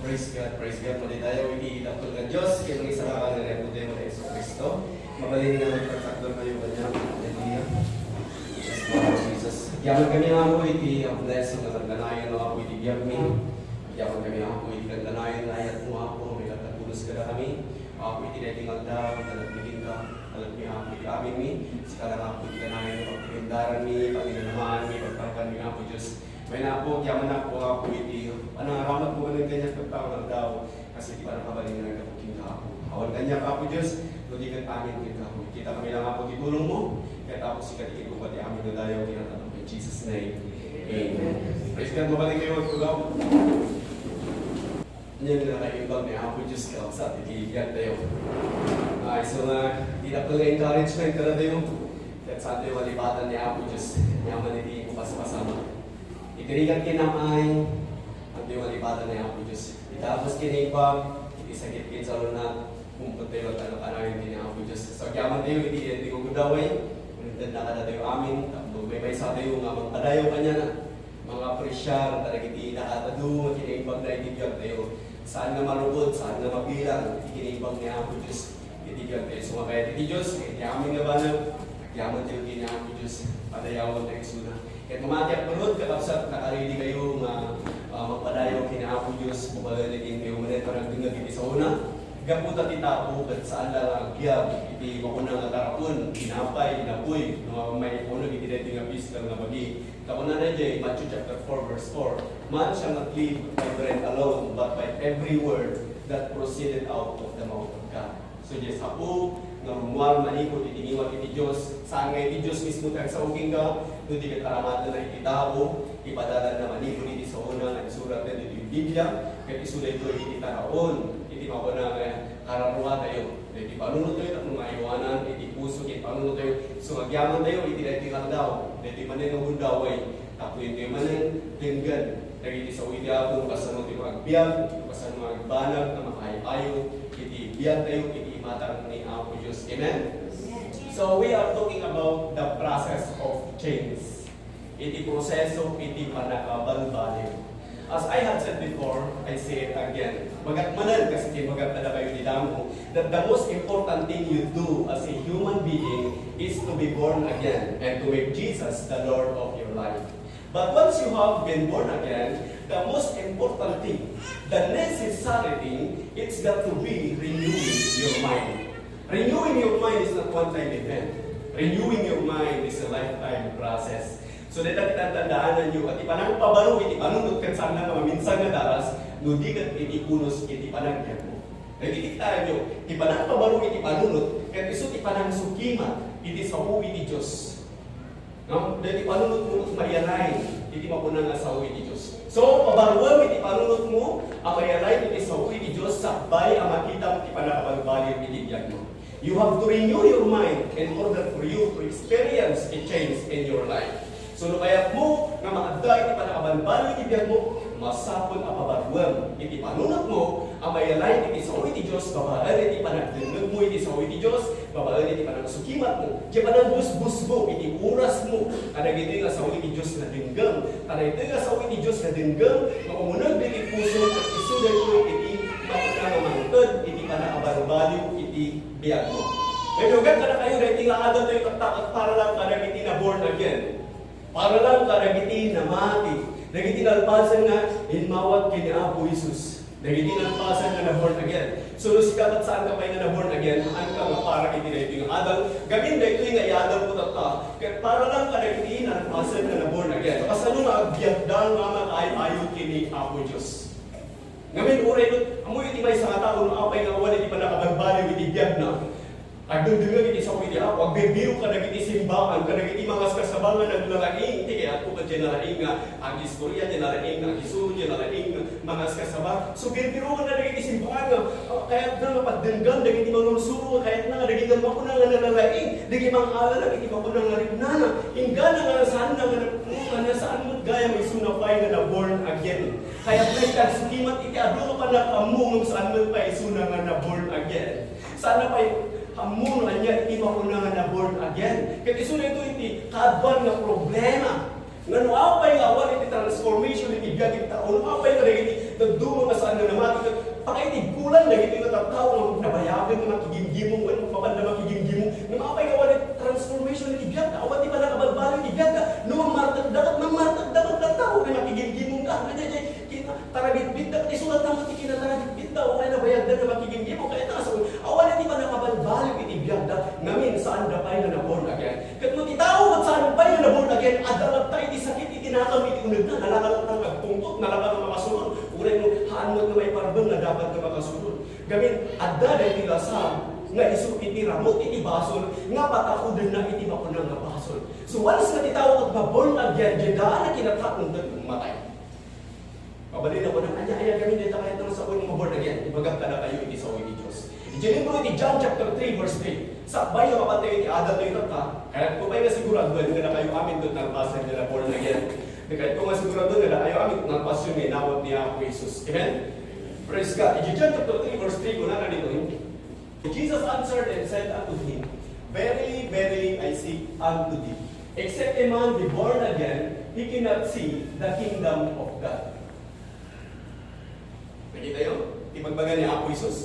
Praise God. Muli tayo, ikikitapol ka Diyos, kaya mga isa ka ng reputo mo na Yeso Cristo. Magaling na magpagkakdol kayo kanya. Hallelujah. Jesus, Lord Jesus. Yaman kami nga po, ang blessing na nagdanayan na po, itibiyag mi. Yaman kami nga po, nagdanayan na ayat mo nga po, may katatulos ka na kami. Ako itinating ang daw, talagbigin ka, talagbi nga po, ikamin mi. Sikala nga po, itanayan na pagpindaran mi, panginanamaan mi, pagparapan mi nga po, Diyos. May na po, yaman na po ako iti. Ramat po ng ganyan pagtawag daw. Kasi di pa nakabaling na nagkapuking ka ako. Awan kanya ka po Diyos, hindi ka amin kita po. Kita kami lang po itulong mo. Kaya tapos ikatikin ko pati amin na dayo. Kinatanong in Jesus' name. Amen. Praise God, mabalik kayo magtulaw. Yan na kayo ibang may ako Diyos ka. Sa titigan tayo. So di na pala encouragement ka na tayo. Kaya saan tayo malibatan ni ako Diyos. Yaman hindi ko pasama. Itirigan kinamay, ang di malipatan na ako Diyos. Itapos kinipag, itisagit sa luna, kumpun tayo at ano-ano din ako Diyos. So, kyaman tayo, hindi ko gudaway, kung na ka na tayo amin, may sa tayo nga magpadayo ka niya na, mga presyar, talagiti nakatado, kinipag na itibiyag tayo. Saan na marugod, saan na mabilang, ikinipag niya ako Diyos, itibiyag tayo. So, makaya titi Diyos, kyaman nga ba na, kyaman tayo din niya ako Diyos, padayawan tayo suna. Kaya mamatiyak punod, kakapsat, nakarili kayo magpadayo kinaapo Diyos, mabalagin kayo manit, parang dingag sa una. Gaputa titapo, at saan lang ang giyab, iti makunang atarapon, kinapay, inapoy, may punod, iti dito nga physical na bagi. Kapunan na dyan, Matthew chapter 4 verse 4, Man shall not live by bread alone, but by every word that proceeded out of the mouth of God. So just ako, nga rumual manikot, itiniwag iti Diyos, saan nga iti Diyos mismo kang sa uging ka, hindi ka karamatan na ititao, ipadala na manikot iti sa una, na isurat na iti yung Biblia, kaya isulat ito iti taraon, iti mapuna kararuha tayo, iti panunod tayo, at mga iwanan, iti puso, iti panunod tayo, sumagyaman tayo, iti na iti landaw, iti manin ng hundaway, tapo iti manin, tinggan, nagiti sa uwi ako, kasano iti magbiag, kasano magbanag, na makayayo, iti biyag tayo, iti matang ni Apo Diyos. Amen? So we are talking about the process of change. Iti proseso, iti panakabalbaliw. As I had said before, I say it again. Magatmanan kasi magatmana kayo ni Damo, that the most important thing you do as a human being is to be born again and to make Jesus the Lord of your life. But once you have been born again, the most important thing, the necessary thing, it's got to be renewing your mind. Renewing your mind is not one-time event. Renewing your mind is a lifetime process. So dito kitandaan nyo, at ipanang pabaro, iti panunod kat saan na maminsan na daras, no di kat iti punos, iti panagyan mo. Nagtitiktaan nyo, ipanang pabaro, iti panunod, kat iso ipanang sukima, iti sa uwi ni Diyos. No? Dahil ipanunod mo, marianay, iti mapunang sa uwi ni Diyos. So, pabaruan, iti panunod mo, ang marianay, iti sa uwi ni Diyos, sabay ang makita, iti panakabalbali, iti biyag mo. You have to renew your mind in order for you to experience a change in your life. So, nukayat mo, nga maadda, iti panakabalbali, iti biyag mo, masapon ang pabaruan, iti panunod mo, ang marianay, iti sa uwi ni Diyos, babaan, iti panagdunod mo, iti sa uwi ni Diyos, babaan, iti panagsukimat mo, iti panagbus-bus mo, iti oras mo, kanag iti nga sa uwi ni Diyos na dinggam, kanag iti nga sa uwi ni Diyos na dinggam, makamunag iti puso, at isuday mo, iti mapunamamangkad, iti panakabarbaliw, iti biyag mo. Ngayon, ka na kayo, iti nga adan tayo katakot para lang kanag iti na born again. Para lang kanag iti na mati. Nagiti nalpasan nga, inmawat kini Apo Isus. Nagiti nalpasan nga na born again. So, sikat at saan ka pa na born again, ang ka nga para iti na iti nga adal. Gamin na ito nga iadal po tata. Kaya para lang kanag iti nalpasan nga na born again. Kasano nga agbyagdang nga makaay-ayo kini Apo Diyos. Ngamin, uray nun, amoy iti may sa tao, apay nga wala iti pa nakabagbaliw iti biyag na. Agdundungan iti sa uwi ni Apo, agbibiro ka nagiti simbakan, ka nagiti mga kasabangan naglalaing, iti kaya ako ka dyan nalaing nga, ang istorya dyan nalaing, ang isuro dyan nalaing, mga kasabang. So, bibiro ka na nagiti simbakan, kaya na mapadenggan, nagiti manusuro, kaya na nagiti makunang nga nalalaing, nagiti mga ala, nagiti makunang nga rignana, ingana nga saan na nga saan mo gaya may sunapay nga na born again. Kaya na sukimat iti ado pa na kamungong saan mo pa isuna nga na born again. Sana pa hamun anya iti mauna nga na born again. Kaya iso na ito iti kadban nga problema. Nga no apay nga awan iti transformation iti biyag iti taon, apay nga iti nagdumang nga saan nga namati ka, pakaitigulan na ito yung tao na nabayagan na makigimgimong, mapapanda makigimgimong, na makapay ka wala transformation na ibiyag ka, awat di pa nakabalbalo ibiyag ka, no mamartag dapat na tao na makigimgimong ka, tarabit-bit na, isulat na matikina tarabit-bit na, o kaya nabayagdan na makigimgimong, kaya taas, awat di pa nakabalbalo ibiyag ka, ngamin saan na pa'y na born again. Kat mo titao at saan pa'y na born again, adalat tayo di sakit, itinakam, itinunod na, nalakalot ng pagtungtot, nalakalot ng makasunod, uray mo, haanot na may parbang na dapat na makasunod. Gamin, adda na itilasam, nga iso itiramot, itibasol, nga patakudan na itimakunang nga basol. So once na titawag at born again, dyan na kinatakong na matay. Pabalin ako ng anya gamin dito kahit nang sa unang born again, ibagag ka na kayo iti sa uwi ni Diyos. Diyan mo iti John chapter 3 verse 3. Sakbay yung kapatay iti Adam na ito ka, kaya kung may nasigurado na kayo amin doon ng passion nila born again. Kahit kung masigurado na kayo amin ng passion niya, nawag niya ako Jesus. Amen? Praise God. Iti John chapter 3 verse 3 ko na dito. Jesus answered and said unto him, Verily, verily, I say unto thee, except a man be born again, he cannot see the kingdom of God. Nakita yun? Ipagbaga niya ako Jesus.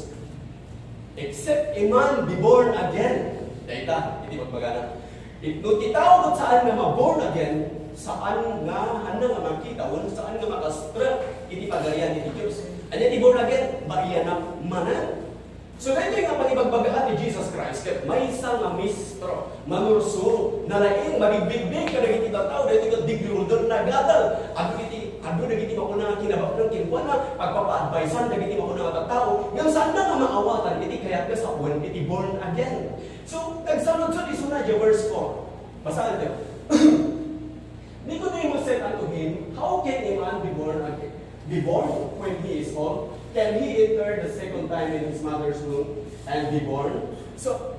Except a man be born again. Dahita, iti magbaga na. Nung titawag saan nga ma-born again, saan nga, nga makita, saan nga makastra, iti pagarian iti Diyos. Anya ti born again, bariyan na manan. So dito yung pag-ibagbagaan ni Jesus Christ, kahit may isang mistro, manursuro, nalaing, mabigbig-big ka naging tao, dito yung digriulder na gadal. Ado naging ako na kinabak ng kinwana, pagpapa-advisean, naging ako na tao, yung saan na nga maawatan, iti kaya ka sa when iti born again. So, nagsalod-sod iso na, verse 4. Basahan tayo. Nicodemus said unto him, How can a man be born again? Be born when he is old? Can he enter the second time in his mother's womb and be born? So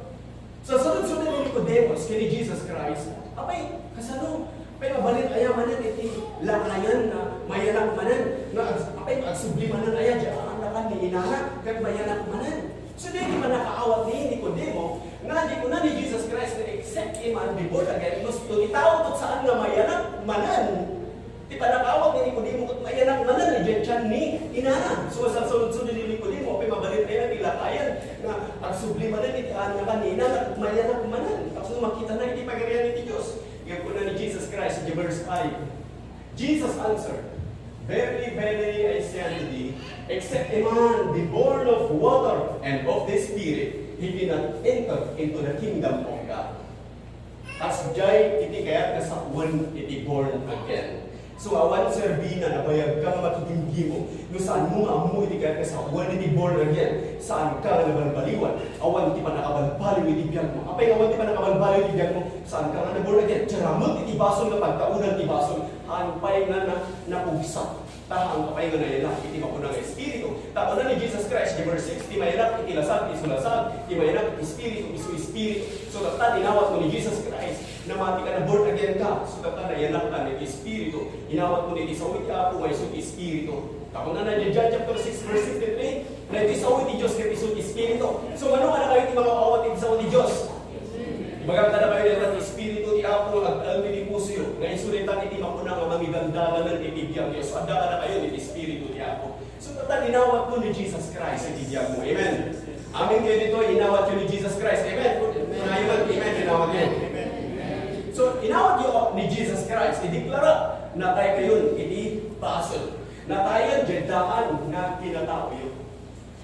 sunod-sunod ni Nicodemus kini Jesus Christ, apay, kasano? Apay, mabalin ayamanan iti lakayan na mayanak manan, na apay, agsublimanan aya, diya ang lakan ni inana, kag mayanak manan. So di man nakaawat ni Nicodemo, nga di ko na ni Jesus Christ na except man be born again, gusto itaw tot saan nga mayanak manan. Di pa nakaawat ni Nicodemo kung mayanak manan ni Diyan ni inana. So sa sunod-sunod ni Nicodemo, apay mabalin aya ni lakayan, nga agsublimanan iti ana kanina, mayanak manan. Tapos makita na iti pagarian ni Dios. Ngayon ko na ni Jesus Christ, in verse 5. Jesus answered, Verily, verily, I say unto thee, except a man be born of water and of the Spirit, he cannot enter into the kingdom of God. As jay iti kayat na sa one iti born again. So awan serbina na bayag kang makikinggimo, no saan mo amu iti kayat na sa one iti born again, saan ka nabalbaliwan, awan iti pa nakabalbaliw iti biyag mo. Apay awan iti pa nakabalbaliw iti biyag mo, saan ka na born again, charamot iti basol na pagtaunan iti basol, hanpay na napugsa. Tahang kapay nga na ilang, iti mapunang espiritu. Tako na ni Jesus Christ, di verse 6, ti mayanak, iti lasag, iti sulasag, ti mayanak, iti espiritu, isu espiritu. So tata, inawat mo ni Jesus Christ, na mati ka na born again ka. So tata, nayanak ka ni espiritu. Inawat mo ni iti sawit apo, may isut espiritu. Tako na John chapter 6, verse 63, na iti sawit ni Diyos, kaya isut espiritu. So ano ka na kayo iti mga awat iti sawit ni Diyos? Ibagang ka na kayo ng espiritu, ti apo, nag-almi ni puso, na isulitan iti mapunang ang mamigandalan ng ibigyan Diyos. Adda ka na kayo, iti espiritu ti apo. So, tata, inawat mo ni Jesus Christ, iti biyag mo. Amen. Amin kayo dito, inawat yun ni Jesus Christ. Amen. Amen, inawat yun. So, inawat yun ni Jesus Christ. Ideklara na tayo kayo, iti basol. Na tayo, jedaan na kinatao yun.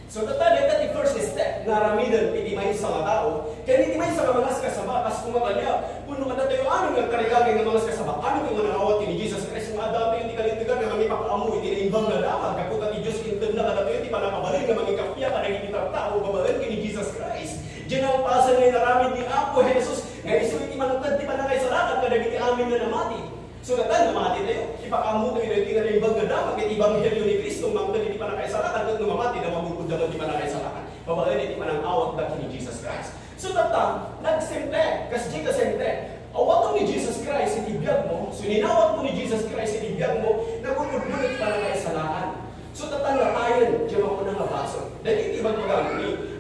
So, tata, dito first step, naramidan, iti may sa mga tao, kaya iti may sa mga kasaba, kas kumaka niya, puno ka tayo, ano nga karigagay ng mga kasaba, ano yung nanawat ni Jesus Christ, mga dati yung tikalintigan, na mamipakaamu, iti na ibang na damag, kapukat ni Diyos, intend na ka tayo, iti panakabalin, na mga kapya, ka naging tao, babalan ki ni Jesus Christ. Diyan ang pasan ngayon naramid ni Apo Jesus, nga iso iti manutad, di pa na kayo salakat, ka naging amin na namati. So natan, namati tayo, ipakamu tayo, iti na ibang na damag, iti Ebanghelyo ni Cristo, mamutad, iti pa na kayo salakat, at namamati, na mamukod na di pa na kayo salakat. Babalan, iti pa ng awat na ni Jesus Christ. So tatang, nagsimple, kasi simple. Awat ni Jesus Christ, itibiyag mo. So ninawat mo ni Jesus Christ, itibiyag mo, nagulod-gulod pa na kayo salakan. So tatang na tayo, diyan ako nang nabaso. Dahil itibag mo ni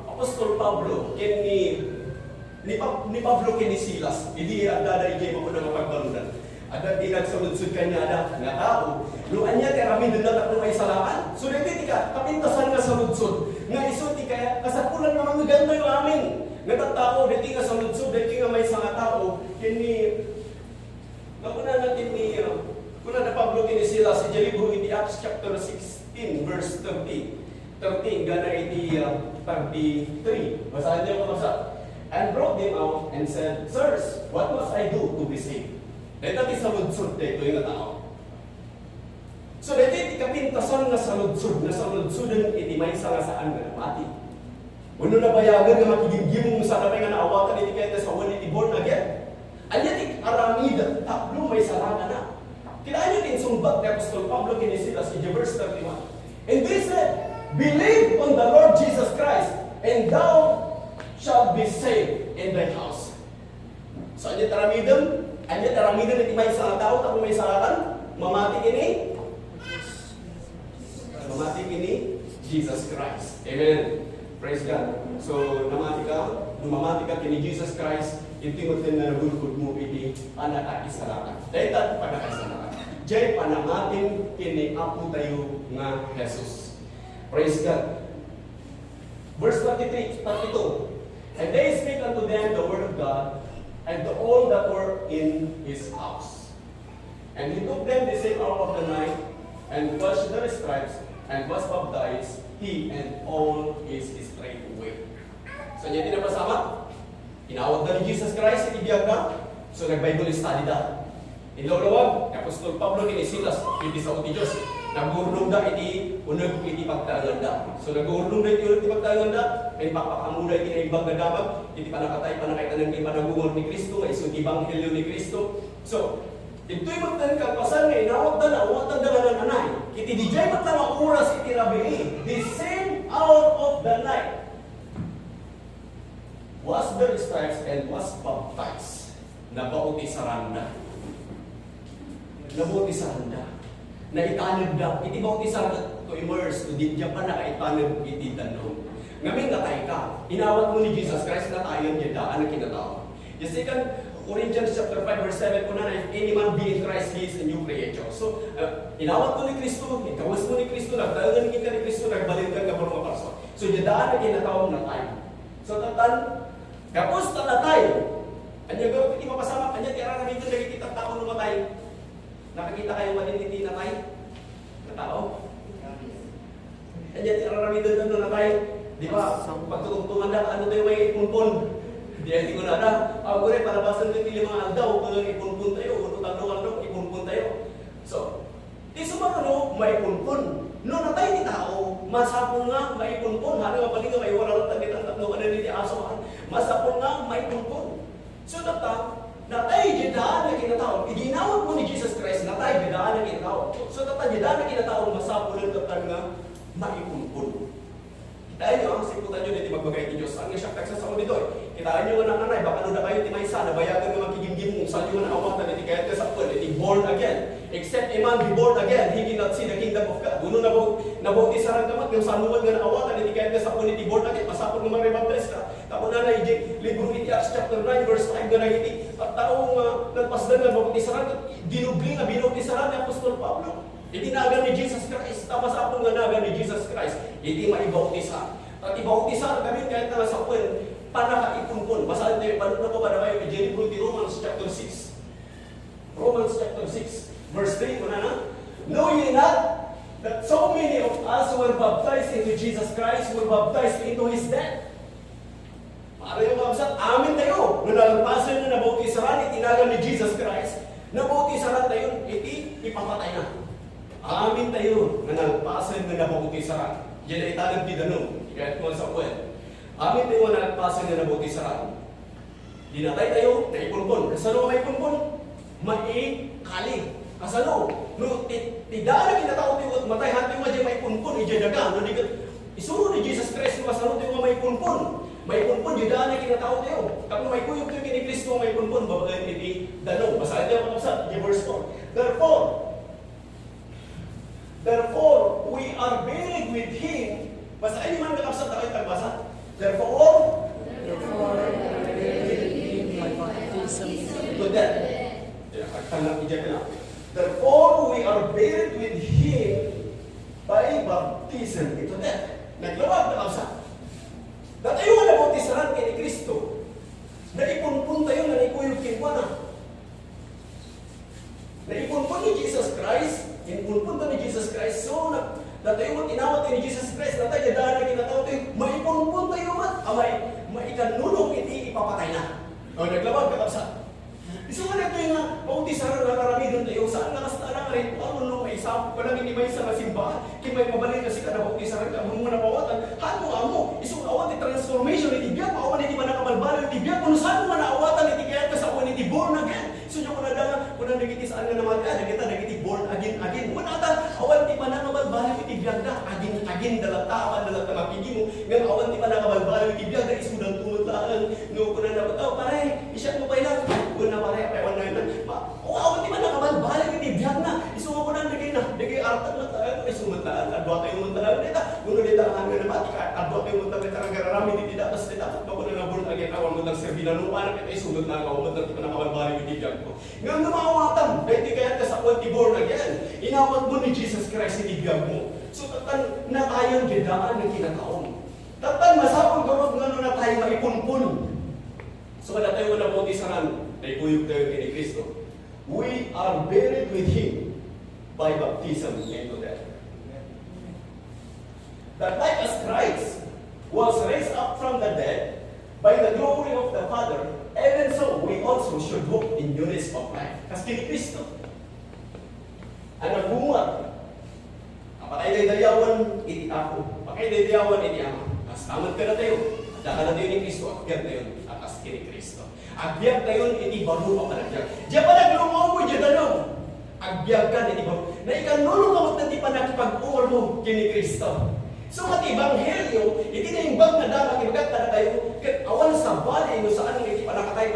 Apostol Pablo, ni Pablo ken ni Silas, hindi ang daday diyan ako nang mapagbalunan. At di nagsulod-sud kanya na tao, Luan niya, kaya doon na may salakan. So, dito ka, kapintasan nga sa lutsod. Nga isulti kaya, kasapulan nga mga ganda yung amin. Nagtatao, dito nga sa lutsod, dito nga may isang tao, kini, nakuna natin ni, kuna na Pablo kini sila, sa libro in Acts chapter 16, verse 13. 13, gana iti 33. Basahan niyo ko basa. And brought them out and said, Sirs, what must I do to be saved? Dahil natin sa lutsod, dito yung tao. So, dito iti kapintasan nga sa lutsod, na sa lutsod iti may nga saan nga mati. Uno na bayagan nga makigimgim mo sa napay nga naawatan iti kaya sa one iti born again. Anya ti aramida, taplo may saranga na. Kinaan nyo din sumbat ni Apostol Pablo kinisilas in verse 31. And they said, Believe on the Lord Jesus Christ, and thou shalt be saved in thy house. So, anya taramidam iti may isang tao, tapos may saratan, mamati kini Jesus Christ. Amen. Praise God. So, numamati ka kini Jesus Christ, itimutin na nabulkod mo iti panakaisalakan. Dahil tayo panakaisalakan. Diyay panamatin kini Apo tayo nga Jesus. Praise God. Verse 32. And they speak unto them the word of God, and to all that were in his house. And he took them the same hour of the night, and washed their stripes, and was baptized, he and all his straightway. So, niya tinapasama. Inawag na ni Jesus Christ, itibiyag na. So, nag-Bible study na. Inlawlawag, Apostol Pablo kinisilas, hindi sa uti Diyos. Nagurlong da iti unag iti pagtangan da. So nagurlong da iti unag iti pagtangan da, ay papakamula iti naibag na damag, iti panakatay panakaitan ng panagungol ni Kristo, ay iti Ebanghelyo ni Kristo. So, ito'y magtankapasan nga, inawag da na, uwatan da nga ng anay. Iti dijay magtang oras iti rabii, the same hour of the night, was their stripes and was baptized. Nabauti sa randa. Nabauti sa randa. Na itanod na, iti bauti sa to immerse, to didya pa na kaitanod iti tanong. Ngamin natay ka, inawat mo ni Jesus Christ na tayo niya daan na kinatao. The 2 Corinthians chapter 5 verse 7 po na, if any man be in Christ, he is a new creature. So, inawat mo ni Kristo, ikawas mo ni Kristo, nagdagan kita ni Kristo, nagbalin ka ng mga person. So, niya daan na kinatao na tayo. So, tatan, kapos talatay, anya gawin iti mapasama, anya tira na dito nagkikita tao lumatay. Nakakita kayo maniniti na tayo? Na tao? Anya tira na dito na tayo? Di ba? Pagtutungtungan na, ano tayo may punpun? Di ko na na. Ako rin, palabasan ko yung mga aldaw, kung ipunpun tayo, utang-utang, ipunpun tayo. So, di sumano, may punpun. No, natay ni tao, masapon nga, may punpun. Hali mapaling nga, may walang tagit ang tatlo, ano niti aso, masapon nga, may punpun. So, natay jidaan na kinatao. Idinawag mo ni Jesus Christ, natay jidaan na kinatao. So, natay jidaan na kinatao, masapon ng tatang nga, maipunpun. Kitain nyo, ang siputan nyo dito magbagay ni Diyos. Ang siya teksa sa auditor. Kitain nyo nga ng anay, baka nung na kayo timaysa, nabayagan nga magkigimgim mo, saan nyo na awatan, iti kaya sa apel, iti born again. Except a man be born again, he cannot see the kingdom of God. Uno nabauti sa rangkamat, yung sanuwan nga na awatan, iti kaya sa apel, iti born again, pasapon naman rebaptize ka. Tapos na iti libro iti Acts chapter 9, verse 5, na iti, at taong nagpasdan nga bauti sa rangkat, dinubli nga binauti sa rangkat ni Apostol Pablo. Iti naga ni Jesus Christ, tama sa apong nga naga ni Jesus Christ, iti maibautisa. At ibautisa, kami kahit na sa apong panakaipunpun. Basahin tayo, paano na po ba na kayo? Iti libro iti Romans chapter 6. Romans chapter 6, verse 3, kuna na. Know ye not that so many of us who were baptized into Jesus Christ were baptized into His death? Para yung mabasat, amin tayo. Nung nalagpasan na nabautisaran, itinagan ni Jesus Christ, nabautisaran tayo, ipapatay na. Amin tayo na nalagpasan na nabautisaran. Diyan ay talang tinanong, ikayat mo sa puwet. Amin tayo na nalagpasan na nabautisaran. Dinatay tayo, naipunpun. Kasano may punpun? Maikali. Kasano? No, tidaan na kinatao tayo, matay hati mo dyan may punpun, ijadaga. Isuro ni Jesus Christ, kasano tayo may punpun. May punpun, didaan na kinatao tayo. Kapag may kuyog tayo kini Kristo, may punpun, babagayin iti dalaw. Basahin tayo mga kapsat, verse 4. Therefore, we are buried with Him. Basahin naman mga kapsat na kayo tagbasa. Therefore, we are buried with Him by baptism to death. Therefore, we we are buried with Him by baptism into death. Naglawag na kausa. Dahil tayo nga nabautisaran kay ni Kristo, naipunpun tayo na naikuyog kinwana. Naipunpun ni Jesus Christ, inpunpun to ni Jesus Christ, so dahil tayo nga tinawat ni Jesus Christ, na tayo dahil na kinatawat tayo, maipunpun tayo man, maikanunong iti ipapatay na. O, naglawag ka kausa. Iso nga nato yung bautisaran na karami doon tayo, saan nakastala nga rin, ano nung may isang, parang hindi may isang simbahan, kaya may mabalik kasi ka na bautisaran ka, mga napawatan, hato nga mo, iso awat ni transformation, iti biyak, maawan iti manakabalbalo, iti biyak, kung saan mo naawatan, iti kaya ka sa awan, iti born again. So yung kuna nagiti saan nga naman ka, nagiti born again. Muna ata, awan ti manakabalbalo, iti biyak na, agin, dalatawan, dalatang mo, ngayon awan ti manakabalbalo, iti biyak na, isudang tumutlaan, no, kuna na, pare, isyak mo pa ilang, kuna pare, awan na yun, awan ti manakabalbalo, iti biyak na, isuwa ko na, naging artat na tayo, isumutlaan, adwa tayo muntalaan, dita, kung nalita ang hanggang na matika, adwa tayo muntalaan, dita, ang gararami, diti datas, dita, bako na na born again, awan mo lang servina, nung anak ito, isunod na ako, muntalaan, ti manakabalbalo, iti biyak ko. Ngayon namawatan, dahil di kaya ka sa awan ti born again, inawat mo ni Jesus Christ, iti biyak mo. So, tatan na tayong gidaan ng kinataon. Tatan, masapang gawag nga na tayo maipunpun. So, kada tayo na bautisaran, naikuyog tayo kay Kristo. We are buried with Him by baptism into death. That like as Christ was raised up from the dead by the glory of the Father, even so we also should hope in newness of life. Kasi kini Kristo, ang nagbungat, pakay dayawan iti ako, pakay dayawan iti ama. Mas tamat ka na tayo, daka na tayo ni Kristo, agbyag tayo, akas kini Kristo. Agbyag tayo iti baro ang panagbyag. Diyan pa naglumaw mo, diyan tanong. Agbyag ka iti baro. Na ikanulong kamot na di pa nakipag-uwar mo kini Kristo. So mati Ebanghelyo, iti na yung bag na dapat ibagat na tayo, awan sa bali, no saan iti panakatay,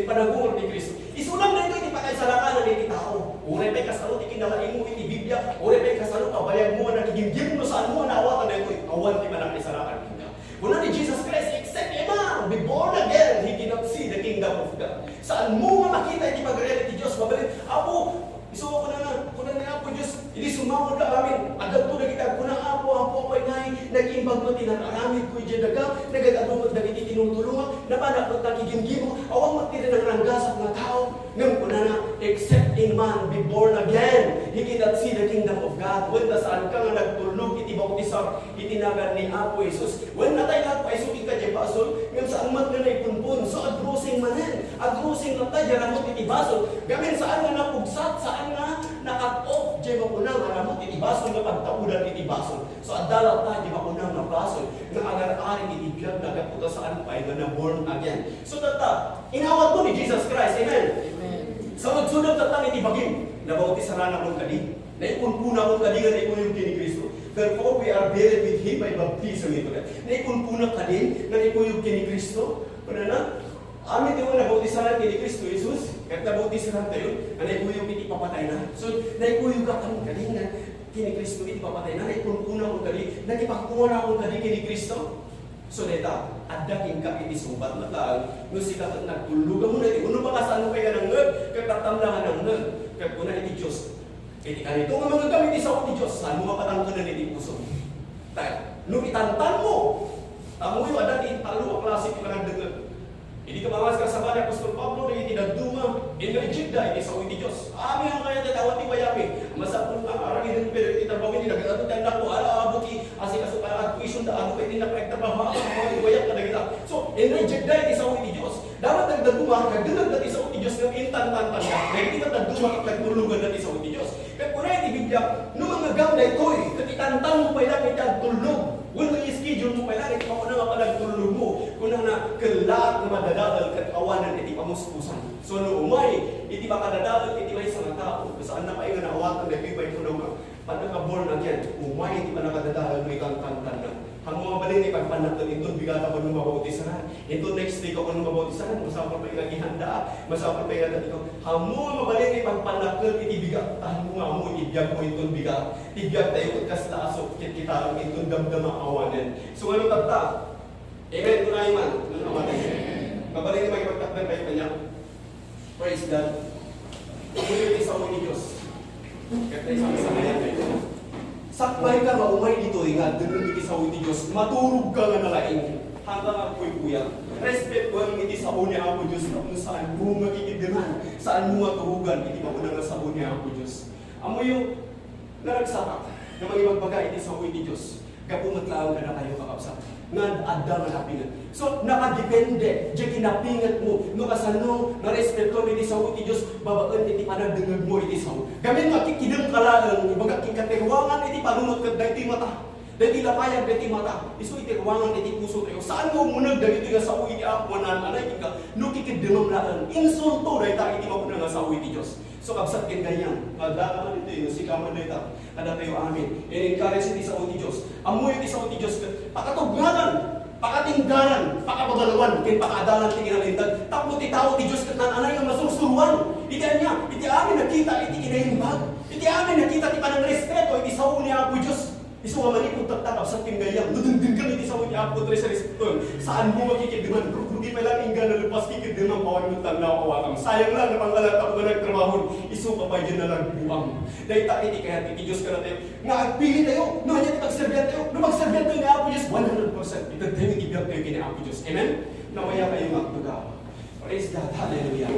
panag-uwar ni Kristo. Isulang na ito, iti pakaisalakanan iti tao. Uray pa'y kasalo, iti kinalain mo iti Biblia, uray pa'y kasalo, kabayag mo, nakigimgim mo saan mo, naawatan na ito, awan ti panakaisalakanan kita. Una ni Jesus Christ, except a man be born again, he cannot see the kingdom of God. Saan mo nga makita iti pag-reality Diyos, mabalik, Apo, isuwa ko na Apo Diyos, hindi sumamod na amin, agad to nagitag ko na Apo ko'y ngay, nag-imbag mo tinararamid ko'y diyadaga, nagag-adumag na iti tinutulungan, napanak mo takigimgimo, awang magtira ng ranggasap na tao, ngayon ko na except in man be born again, he cannot see the kingdom of God. When saan ka nga nagtulog, iti bautisar, itinagan ni Apo Jesus, when natay lahat pa isuki ka dyan basol, ngayon saan mat na naipunpun, so agrusing manen, agrusing lang tayo, ramot iti basol, gamin saan nga napugsat, saan nga nakat-off, dyan mapunang, ramot iti basol, nga pagtaudan iti basol, so adalat tayo, dyan mapunang na basol, nga agar-aring iti biyag, nagaputa saan pa, nga na born again. So tata, inawat mo ni Jesus Christ, amen? Sa magsunod tatang iti bagim, nabautisaran akong kadi, naipunpuna akong kadi, nga naipun yung kini Kristo. Therefore, we are buried with Him by baptism into death. Naipunpuna ka din, nga naipun yung kini Kristo. Kuna na, amin yung nabautisaran kini Kristo Jesus, kahit nabautisaran tayo, nga naipun yung iti papatay na. So, naipun yung kakang kadi, nga kini Kristo iti papatay na, naipunpuna akong kadi, nagipagkuha akong kadi kini Kristo. So neta, adaking ka iti sumbat na taal, no sila at nagtulugan mo na iti, uno pa kasano kayo ng ngag, katatamlangan ng ngag, kagpuna iti Diyos. Iti kanito nga mga gamit isa ko ti Diyos, saan mo mapatangkunan iti puso. Dahil, nung itantan mo, tamo yung adat iti talo ang klase iti panagdagag. Hindi ka mga kasabali, Apostol Pablo, na iti nagduma, in-reject da iti sa iti Diyos. Ami ang kaya tatawat ti bayami, masapon ang arangin ng pero iti tabawin, iti nagkatong tanda ko, ala abuti, asi kasukalaan ko isun da, ano pa iti napagtrabaho, mga iwayak na nagita. So, in-reject da iti sa iti Diyos. Dapat nagdaduma, nagdalag dati sa iti Diyos, ng intan-tantan ka, na hindi ka nagduma, nagtulugan dati sa iti Diyos. Kaya kuna iti Biblia, nung mga gam na ito'y, katitantan mo pa ilang iti ang tulog. Kung nag-schedule mo pa ilang, iti makuna nga palang tulog mo, kung na kalaat na madadadal kat awanan iti pamuspusan. So no umay, iti makadadal iti may isang tao, saan na kayo na awatan na bibay ko naman, panaka-born again, umay iti pa nakadadal mo ikang kantan na. Ang mga balin ni pagpanatan ito, bigata ko nung mabautisahan. Ito next week ako nung mabautisahan, masapal pa yung ihanda, masapal pa yung natin ito. Ang mga mabalin ni pagpanatan iti bigat, tahan mo nga mo, ibiyag mo itong bigat. Ibiyag tayo kat kastaso, kita ang itong damdama awanan. So ano tata? Amen, kunay man. Mabalin ni magpagtakdan kayo kanya. Praise God. Pagkulit sa ni Diyos. Kaya isang ngayon kayo. Sakbay ka maumay dito nga, dun iti sa uti Diyos, maturog ka nga nalaing. Hanggang ako'y kuya. Respect ko ang iti sa ni ako Diyos, kung saan mo makikidiman, saan mo maturugan, iti maunang sa ni ako Diyos. Amo yung naragsapak, na mga magbaga iti sa uti Diyos, kapumatlaw ka na kayo kakapsap. Nga adda manapingat. So, nakadepende, diya kinapingat mo, no kasano, na respeto iti sa uti Diyos, babaan iti panagdengag mo iti sa uti. Gamin makikidang kalaan, ibaga kikatirwangan iti panunod ka dahil iti mata. Dahil lapayag dahil iti mata, iso iti ruwangan iti puso tayo. Saan mo munag dahil iti nga sa uti ako, manananay ka, no kikidimam laan. Insulto dahil tayo iti mapunang nga sa uti Diyos. So, kapsat kin ganyan, madaan ito yun, si kaman dahil tayo, kada tayo amin. In-encourage iti sa uti Diyos. Amoy iti sa uti Diyos, pakatugnagan, pakatinggaran, pakabagalawan, kin pakadalan ti kinalindag. Tapos ti tao ti Diyos kat nananay nga masursuruan. Iti niya, iti amin nakita, iti kinaimbag. Iti amin nakita, ti panang respeto, iti sa uni ako Diyos. Iso nga manikong tatapap sa tinggayang, dudundunggan iti sa uni ako, tres sa respeto. Saan mo makikidiman? Rugi pa lang inggan na lupas kikidiman, pawag mo tanaw awakam. Sayang lang na panggalat ako na nagtrabaho, iso pa pa dyan na lang buwang. Dahil tayo iti kaya iti Diyos ka na tayo. Nga agpili tayo, no hanya iti magserbihan tayo, no magserbihan tayo nga ako Diyos, 100%. Ito tayo itibiyag tayo kina ako Diyos. Amen? Namaya kayo magtugaw. Praise God, hallelujah.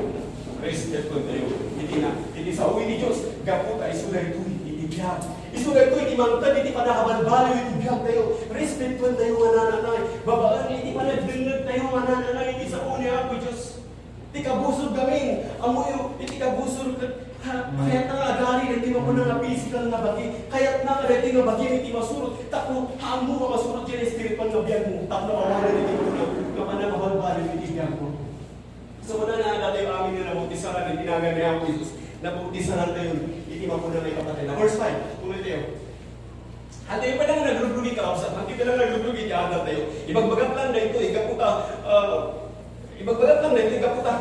Praise God po tayo. Iti sa uwi ni Diyos, gapo tayo sulay ito, itibiyag. Isulat ko, iti mangtad, iti panahabal-balo, itibiyag tayo. Respetuan tayo nga nananay. Babaan, iti panagdengag tayo nga nananay, iti sa uni ako Diyos. Iti kabusog gamin, amuyo, iti kabusog kaya't nga agari, iti mo na nga physical na bagi, kaya't nga iti nga bagi, iti masurot, tako, haamo ka masurot yan, spiritual na biyag mo, tako na kawalan, iti mo na, kapanahabal-balo, iti biyag mo. So, muna na tayo amin na nabautisaran, iti naga ni ako Jesus, nabautisaran tayo, iti mapuna may kapatid na. Verse 5, tuloy tayo. Hantay pa lang nagluglugi ka, hantay pa lang nagluglugi ka, hantay tayo. Ibagbagat lang na ito, ikaputa, ibagbagat lang na ito, ikaputa.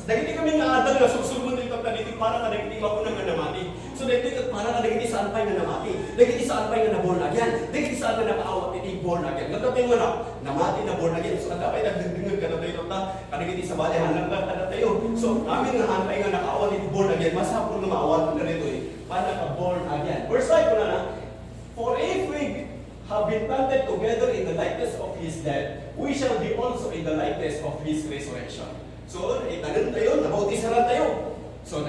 Dahil kami nga adal na susulman dito, dito para ka nagiti mapuna nga namati. So dahil para ka nagiti saan pa'y nga namati. Dahil saan pa'y nga na-born again. Dahil saan na nakaawat iti born again. Nagkatay mo na, namati na born again. So ang dapat nagdagdingan ka na tayo, kanagiti sa balihan lang ka na tayo. So amin nga hantay nga nakaawat iti born again, masapon na maawat na rito para ka born again. Verse 5 na na, for if we have been planted together in the likeness of His death, we shall be also in the likeness of His resurrection. So, itanan tayo, nabautisaran tayo. So,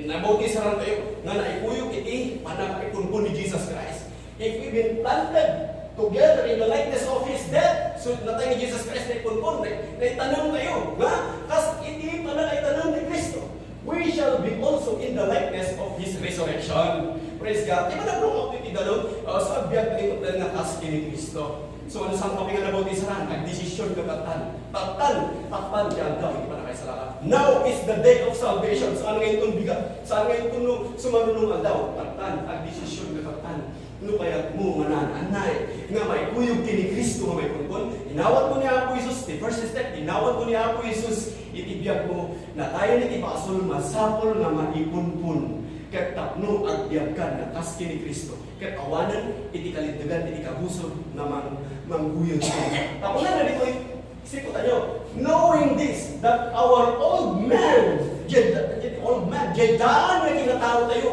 nabautisaran tayo, nga naipuyok iti, panakaipun ni Jesus Christ. If we've been planted together in the likeness of His death, so natay ni Jesus Christ na ipunpun, naitanong tayo, nga, kas iti panakaitanong ni Kristo, we shall be also in the likeness of His resurrection. Praise God. Di ba nagrong iti dalog? Sa abiyag na ito na nakaski ni Kristo. So, ano saan kami nga nabautisaran? Nag-desisyon ka taktan, yan daw, hindi pa na kayo salakat. Now is the day of salvation. Saan ngayon itong bigat? Saan ngayon itong sumarunong daw? Taktan, nag-desisyon ka taktan. No kaya't mo manananay, nga may kuyog kini Kristo nga may punpun. Inawat mo niya ako Isus, the first step, inawat mo niya ako Isus, itibiyag mo, na tayo ni tipasol, masapol nga maipunpun. Kat tapno ang biyagkan na kaski ni Kristo. Kat awanan, iti kalindagan, iti kabusog na mangguyod siya. Tapos na dito, isikutan nyo, knowing this, that our old man, jedaan na kinatao tayo,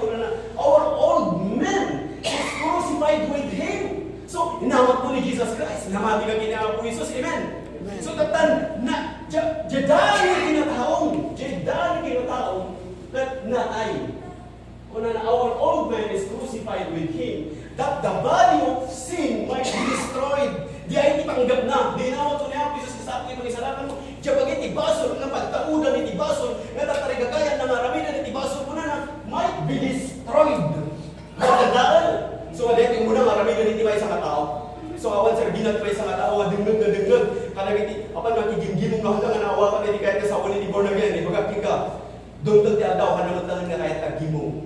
our old man is crucified with Him. So, inawat po ni Jesus Christ, namati ka ginawa po Jesus, amen? So, tatan, na, jedaan na kinataong, na ay, our old man is crucified with Him, that the body of sin might be destroyed. Di ay ipanggap na. Di nawat ko niya, Jesus kasabi ko isalakan mo. Diya bagay itibasol, na pagtaudan itibasol, na tatarigagayan ng aramidan itibasol mo na might be destroyed. Magdadaan. So, alit yung muna, aramidan itibay sa katao. So, awan sa binat pa sa katao, dingag na dingag. Kanagiti, apan makigingginong na hanggang naawa ka, hindi kahit kasawa ni born again, magagking ka. Doon ti adaw ka naman talaga kahit tagimo.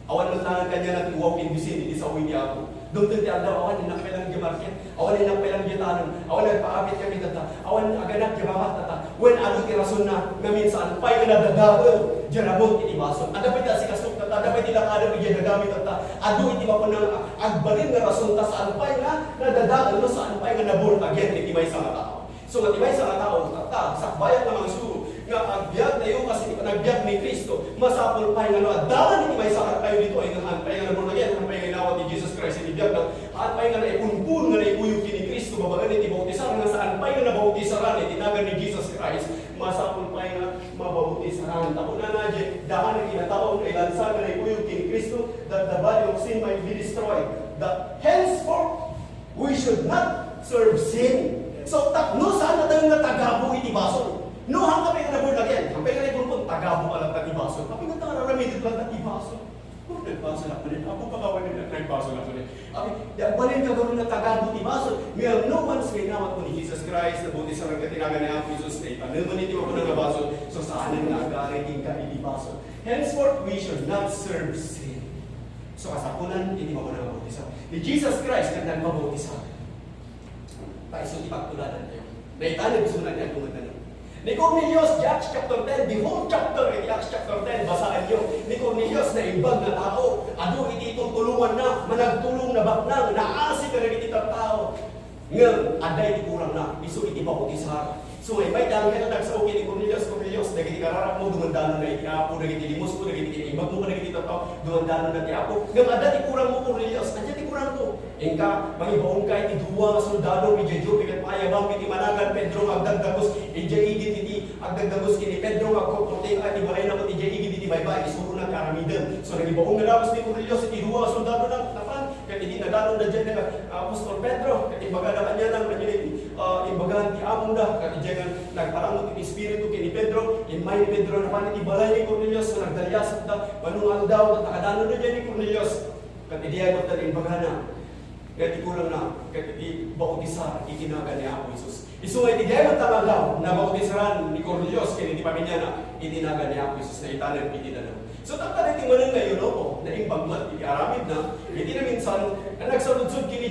Awan mo tangan kanya na tuwaw pindusin, hindi sa uwi niya ako. Doon ti adaw, awan inak pelang gimarket, awan inak pelang gitanon, awan nagpaapit kami tata, awan aganak gibamat tata. When ano ti rason na ngamin saan, pa'y nga nadadabal, dyanabot itibason. At dapat si kasok tata, dapat ilakada mo dyan nagamit tata. Ado iti mapunang agbalin nga rason ta saan pa'y nga nadadabal, no saan pa'y nga nabol again, itibay sa nga tao. So matibay sa nga tao, tata, sakbayat na mga suro, nga agbyag tayo kasi nagbyag ni Kristo, masapol pa yung daman hindi may sakit kayo dito ay nahanpay nga naman again, hanpay nga inawat ni Jesus Christ, inibiyag na hanpay nga na ipunpun nga na ikuyog ni Kristo, babagan ni tibautisaran nga saan pa yung nabautisaran, itinagan ni Jesus Christ, masapol pa yung mabautisaran. Tako na na dyan, daan ang inatawag na ilansa nga na ikuyog ni Kristo, that the body of sin might be destroyed. That henceforth, we should not serve sin. So, no saan na tayong natagabo itibason. No, hanggang kayo na born again. Hanggang kayo na born tagabo ka lang tatibason. Kapag nga tayo naramidid lang tatibason. Kung nagbason ako rin, ako pagawa nila nagbason ako rin. Okay, balin ka gano'n na tagabo tibason. We have no one's kinawat ko ni Jesus Christ, na buti sa nagkatinagan ni Apo Jesus na ipanilmaniti mo ko ng nabason. So, saan na nagkariting ka itibason. Henceforth, we should not serve sin. So, kasapunan, hindi mo ko na mabutisan. Ni Jesus Christ, kaya nagmabutisan. Tayo ipagtuladan tayo. Naitanag sunan niya tumuntan niyo. Ni Cornelius, Acts chapter 10, the whole chapter in Acts chapter 10, basaan niyo. Ni Cornelius na ibang na tao, ado iti tulungan na, managtulong na baknang, naasik ka na iti tao. Ngayon, aday di kurang na, iso iti bautisan. So may dami ka na nagsaukin ni Cornelius, nagiti kararap mo, dumandano na iti Apo, nagiti limos mo, nagiti imag mo, nagiti tao, dumandano na iti Apo. Ngayon, aday di kurang mo Cornelius, nandiyan di kurang mo. Engka, mangibaong ka iti duwa, soldado, medyo pikat mayabang, iti managan, Pedro, agdagdagos, igit iti, agdagdagos kini Pedro, agkokorting, at ibalay na mo, igit iti baybay, isuro na karamidan. So nagibaong na labas ni Cornelius, iti duwa, soldado na, napan, kaya hindi nagano na dyan na Apostol Pedro, kaya imbaga na kanya lang, imbaga ti Among da, kaya dyan nagparamot iti Espiritu kini Pedro, imay ni Pedro na panin ibalay ni Cornelius, so nagdalyasap da, manungal daw, at nakadano na dyan ni Cornelius, kaya diyagot na imbaga na, kaya di kulang na, kaya di bautisa, itinaga ni Apo Jesus. Isungay di diyagot na daw, na bautisaran ni Cornelius, kaya di paminya na, itinaga ni Apo Jesus, na itanag, itinanaw. So tapos natin mo ngayon ako, na imbagmat, aramid na, hindi na minsan, na nagsaludsod kini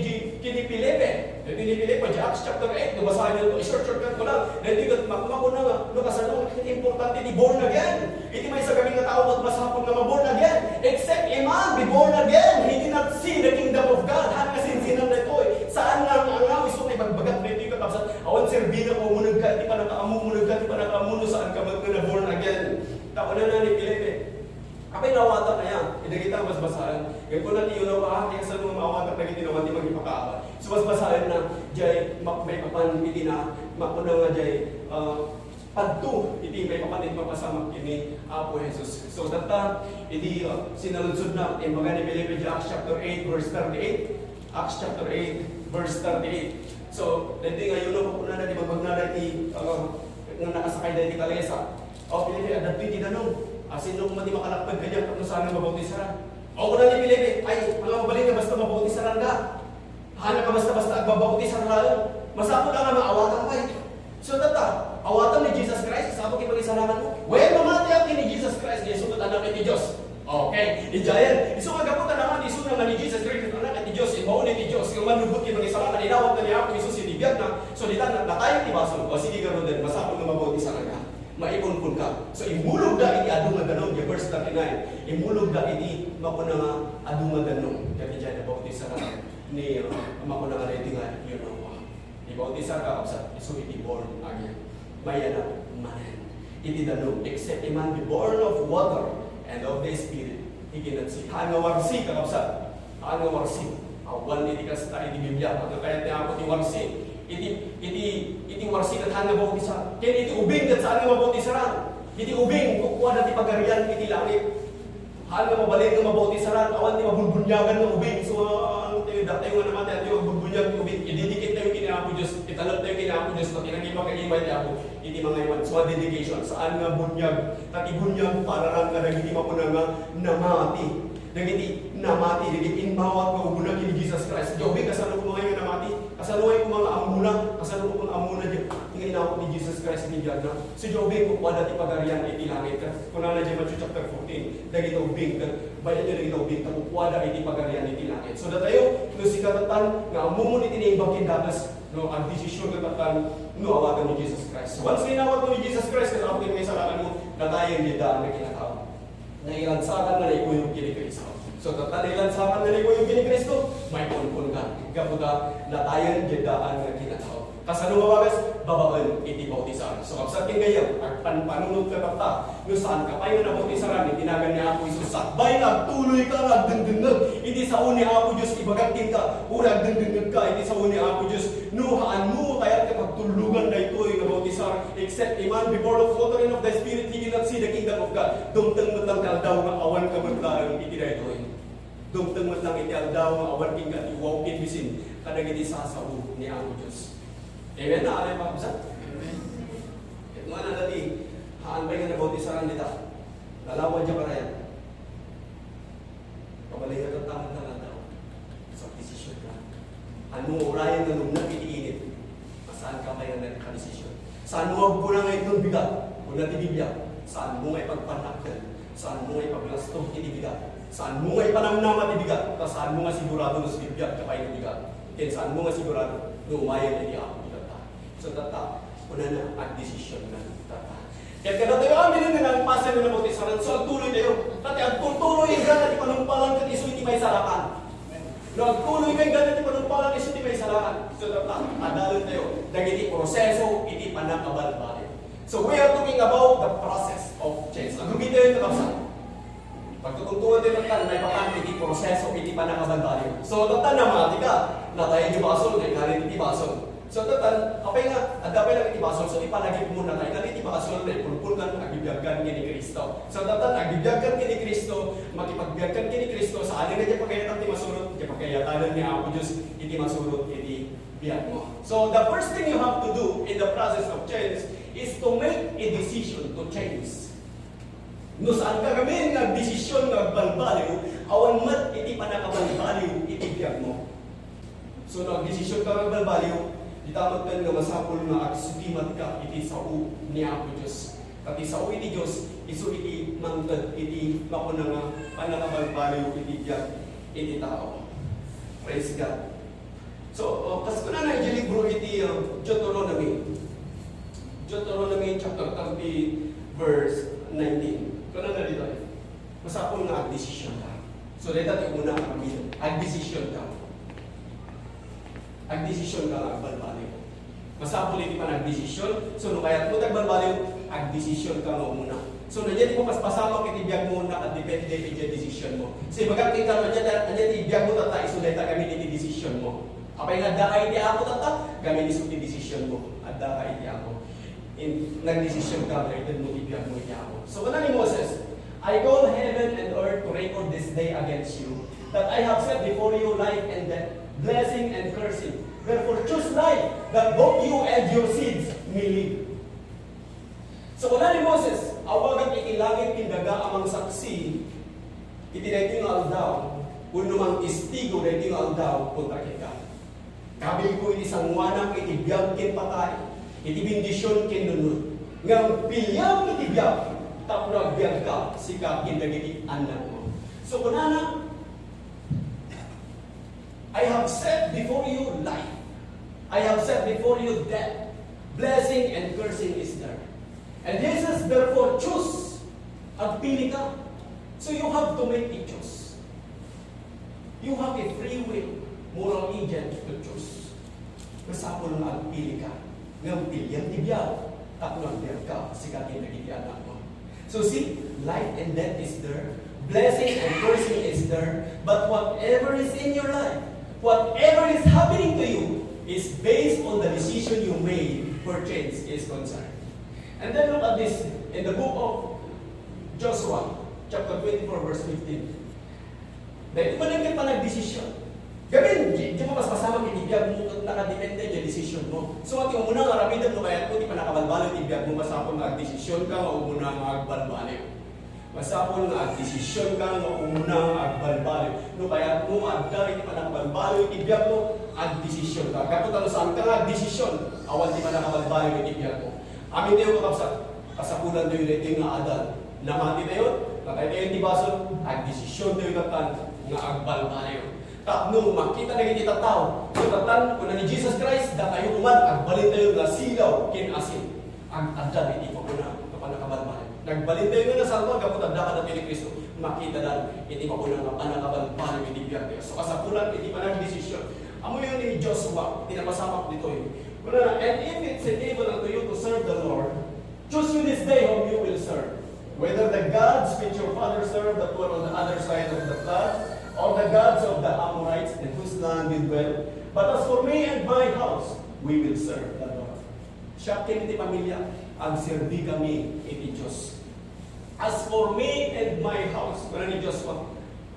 Filipe. Kini Filipe, di Acts chapter 8, nabasahan nyo ito, short-shortcut ko lang, na hindi ka makumako na nga, no kasanong, importante ni born again. Hindi may sa kaming na tao at masapon na ma-born again. Except a man be born again, he did not see the kingdom of God. Han kasinsinan na ito eh. Saan nga ang angaw, iso may bagbagat na ito yung kapsat. Awan serbina ko, munag ka, di pa nakaamunag ka, di pa nakaamuno, saan ka na-born again. Tako na ni Filipe. Kapag nawatan na yan, inagita mas basahan. Ngayon ko na niyo na paakya sa mga mawatan na gitinawan di magipakaaba. So mas basahan na, jay, may papan iti na, makuna nga jay, padto, iti may papan iti mapasamak kini Apo Jesus. So data, iti sinaludsod na, yung mga ni Filipe, Acts chapter 8, verse 38. Acts chapter 8, verse 38. So, dati ngayon na po na di magbagna iti, nga nakasakay na iti kalesa. O, Filipe, adat iti danong. Sino kung mati makalakpag ka dyan, kung saan mabautisaran? O kung na ni Filipe, ay, mga mabalin na basta mabautisaran ka. Hana ka basta-basta agbabautisaran lang. Masapot lang na maawatan ka eh. So tata, awatan ni Jesus Christ, sabag ipag-isalaman mo. When mamati ang ni Jesus Christ, isugot anak ni Diyos. Okay, ijayan. Iso magaputan naman, iso naman ni Jesus Christ, anak ni Diyos, ibaon ni Diyos. Yung manubot ipag-isalaman, inawat na niya ako, iso sinibiyag na. So dita, natayang tibason. O sige gano'n din, masapot na mabautisaran ka. Maipunpun ka. So imulog da iti adung nga ganong, yung verse 39. Imulog da iti makuna nga adung nga ganong. Kaya dyan, nabautisaran ni makuna nga iti nga, yun know. Ibautisaran ka, kapsat, iso iti born again. Maya na, manen. Iti danong, except a man be born of water and of the Spirit. Ikinatsi. Hanga warsi ka, kapsat. Hanga warsi. Awan iti kasita, iti Biblia. At kaya tiya ako ti warsi. Iti warsi kat hanga bautisaran. Kaya iti ubing kat saan nga mabautisaran. Iti ubing, kukuha na ti pagarian, iti langit. Hanga mabalik nga mabautisaran, awan ti mabulbunyagan ng ubing. So, dati yung naman tayo, yung magbubunyag ng ubing. Ididikit tayo kina Apo Diyos, italap tayo kina Apo Diyos, at inagibang kalimay ni Apo, iti mga iwan. So, dedication, saan nga bunyag, tati bunyag, para lang ka nagiti mapuna nga namati. Nagiti namati, nagiti inmawat nga ubunag kini Jesus Christ. Jobi, kasano ko mga yung namati? Kasano ko mga amuna? Kasano ko mga amuna dyan? Tingin na ako ni Jesus Christ ni Diyan na. Si Jobi, kung wala ti pagarian, iti langit. Kung na dyan Matthew chapter 14, dagito ubing, bayan nyo dagito ubing, kung wala iti pagarian, iti langit. So datayo, no si katatan, nga amumun iti naibang kindagas, no, ang desisyon katatan, no, awatan ni Jesus Christ. Once ninawat mo ni Jesus Christ, kasi ako may salakan mo, datayan niya daan na kinatao. Nailansakan na naikuyog kini Kristo. So, tatalilansakan na naikuyog kini Kristo, may punpun ka. gaputa natayan gedaan nga kinatao. Kasano nga bagas, babaan iti bautisaran. So kapsakin kayo, panunod ka ta, no saan ka pa yung nabautisaran, itinagan ni Apo Isus, sakbay nagtuloy ka, nagdendengag, iti sa uni Apo Diyos, ibagatin ka, o nagdendengag ka, iti sa uni Apo Diyos, nuhaan mo, kaya ka magtulugan na ito yung nabautisaran, except a man before the watering of the Spirit, he cannot see the kingdom of God. Dumtang mo lang kaldaw nga awan ka maglarang iti na ito. Dumtang mo lang iti aldaw nga awan king ka, iwawkin bisin, kadag iti sasaw ni Apo Diyos. Amen na, alay pa kusa? Amen. Ito nga na dati, haanbay nga nabautisaran nila. Lalawan niya para yan. Kabalihan ang tamang na daw. Sa desisyon ka. Ano orayan na nung nagpitiinit? Saan ka may nagka-desisyon? Saan mo ang bulang ay itong bigat? Kung natibibiyag, saan mo ngay pagpanakal? Saan mo ngay paglastong itibigat? Saan mo ngay panamnama itibigat? Saan mo nga sigurado na sibibiyag kapay itibigat? Kaya saan mo nga sigurado na umayan iti ako? So tata, una na ang desisyon na tata. Kaya kada tayo amin na ng pasal na nabautisaran, so ang tuloy tayo. Tati, ang tuloy yung gana di panumpalan kat iso iti may salakan. No, ang tuloy yung gana di panumpalan iso iti may salakan. So tata, adalon tayo. Dagiti proseso, iti panakabalbali. So we are talking about the process of change. Ang gumit tayo ito kapsa. Pagtutungtungan tayo ng may pakan, iti proseso, iti panakabalbali. So tata naman, tika, na tayo di basol, na ikalit iti basol. So tatan, apay nga, adapay lang itibasol, so ipanagip muna tayo, kasi itibasol na ipulpulkan, agibiyagkan kini Kristo. So tatan, agibiyagkan kini Kristo, makipagbiagkan kini Kristo, sa alin na niya pagkayatan ti masurot, kaya pagkayatan ni Apo Diyos, iti masurot, iti biyag mo. So the first thing you have to do in the process of change is to make a decision to change. No saan ka kami nagdesisyon nagbalbaliw, awan mat iti panakabalbaliw, iti biyag mo. So nagdesisyon ka nagbalbaliw, itamat ka nga masapol nga agsudimat ka iti sao ni Apo Diyos. Kati sao iti Diyos, iso iti mangtad iti makuna nga panakabalbaliw iti biyag iti tao. Praise God. So, kas ko na na iti libro iti Deuteronomy. Deuteronomy chapter 30 verse 19. Kano na dito eh. Masapol nga ag-decision ka. So, dito iti una nga kami. Ag-decision ka. Ag-desisyon ka nga agbalbaliw. Masapol iti pa nag-desisyon. So, nung kaya mo tagbalbaliw, ag-desisyon ka nga muna. So, nandiyan mo paspasama kiti biyag mo na depende iti desisyon mo. So, bagat kita nandiyan iti biyag mo tata, isulay ta kami iti desisyon mo. Apay nga dakay iti ako tata, kami iso iti desisyon mo. At dakay iti ako. Nag-desisyon ka, related mo iti biyag mo iti ako. So, kuna ni Moses, I call heaven and earth to record this day against you, that I have set before you life and death, blessing and cursing. Therefore, choose life, that both you and your seeds may live. So, kuna ni Moses, awagan ikilangit tindaga amang saksi, itinay nga aldaw, kung namang istigo na iti nga aldaw, kontra kita. Kabil ko iti sangwanang itibiyag kin patay, iti bindisyon kin nunod. Ngang pilyang itibiyag, tapos nagbiag ka, sika kindagiti anak mo. So, kuna na, I have set before you life. I have set before you death. Blessing and cursing is there. And Jesus therefore choose. Agpili ka. So you have to make a choice. You have a free will, moral agent to choose. Masapol na agpili ka. Ngam pilyan tibyaw. Tapos nagbiag ka, sikatin na giti anak mo. So see, life and death is there. Blessing and cursing is there. But whatever is in your life, whatever is happening to you is based on the decision you made where change is concerned. And then look at this in the book of Joshua, chapter 24, verse 15. Dahil ito pa nag-desisyon. Gawin, di mo mas pasama kinibiyag mo nakadepende yung decision mo. So at yung unang arabidan mo kaya kung di pa nakabalbalo kinibiyag mo, masapon mag-desisyon ka o unang agbalbalo. Masapon nga ag-desisyon ka nga unang agbalbalo. No kaya mo agdari di pa nakabalbalo kinibiyag mo, ag-desisyon ka. Kaputan saan ka nga ag-desisyon, awan di pa nakabalbalo kinibiyag mo. Amin tayo kakapsat, kasapulan tayo ito nga adal. Namati tayo, nakaya tayo di baso, ag-desisyon tayo katan nga agbalbalo. Nung makita na kita tao, so tatan, kung na ni Jesus Christ, da tayo uman, agbalin tayo nga silaw, kinasin. Ang adal, hindi pa kuna, kapag nakabalbali. Nagbalin tayo nga sa alwa, kapag adal ka natin ni Kristo, makita na, hindi pa kuna, kapag nakabalbali, hindi biyak tayo. So kasapulan, hindi pa nag-desisyon. Amo yung ni Joshua, tinapasamak dito eh. And if it's enabled unto you to serve the Lord, choose you this day whom you will serve. Whether the gods which your father served that were on the other side of the flood, or the gods of the Amorites in whose land you dwell. But as for me and my house, we will serve the Lord. Siya kiniti pamilya, ang serbi kami iti Diyos. As for me and my house, wala ni Joshua,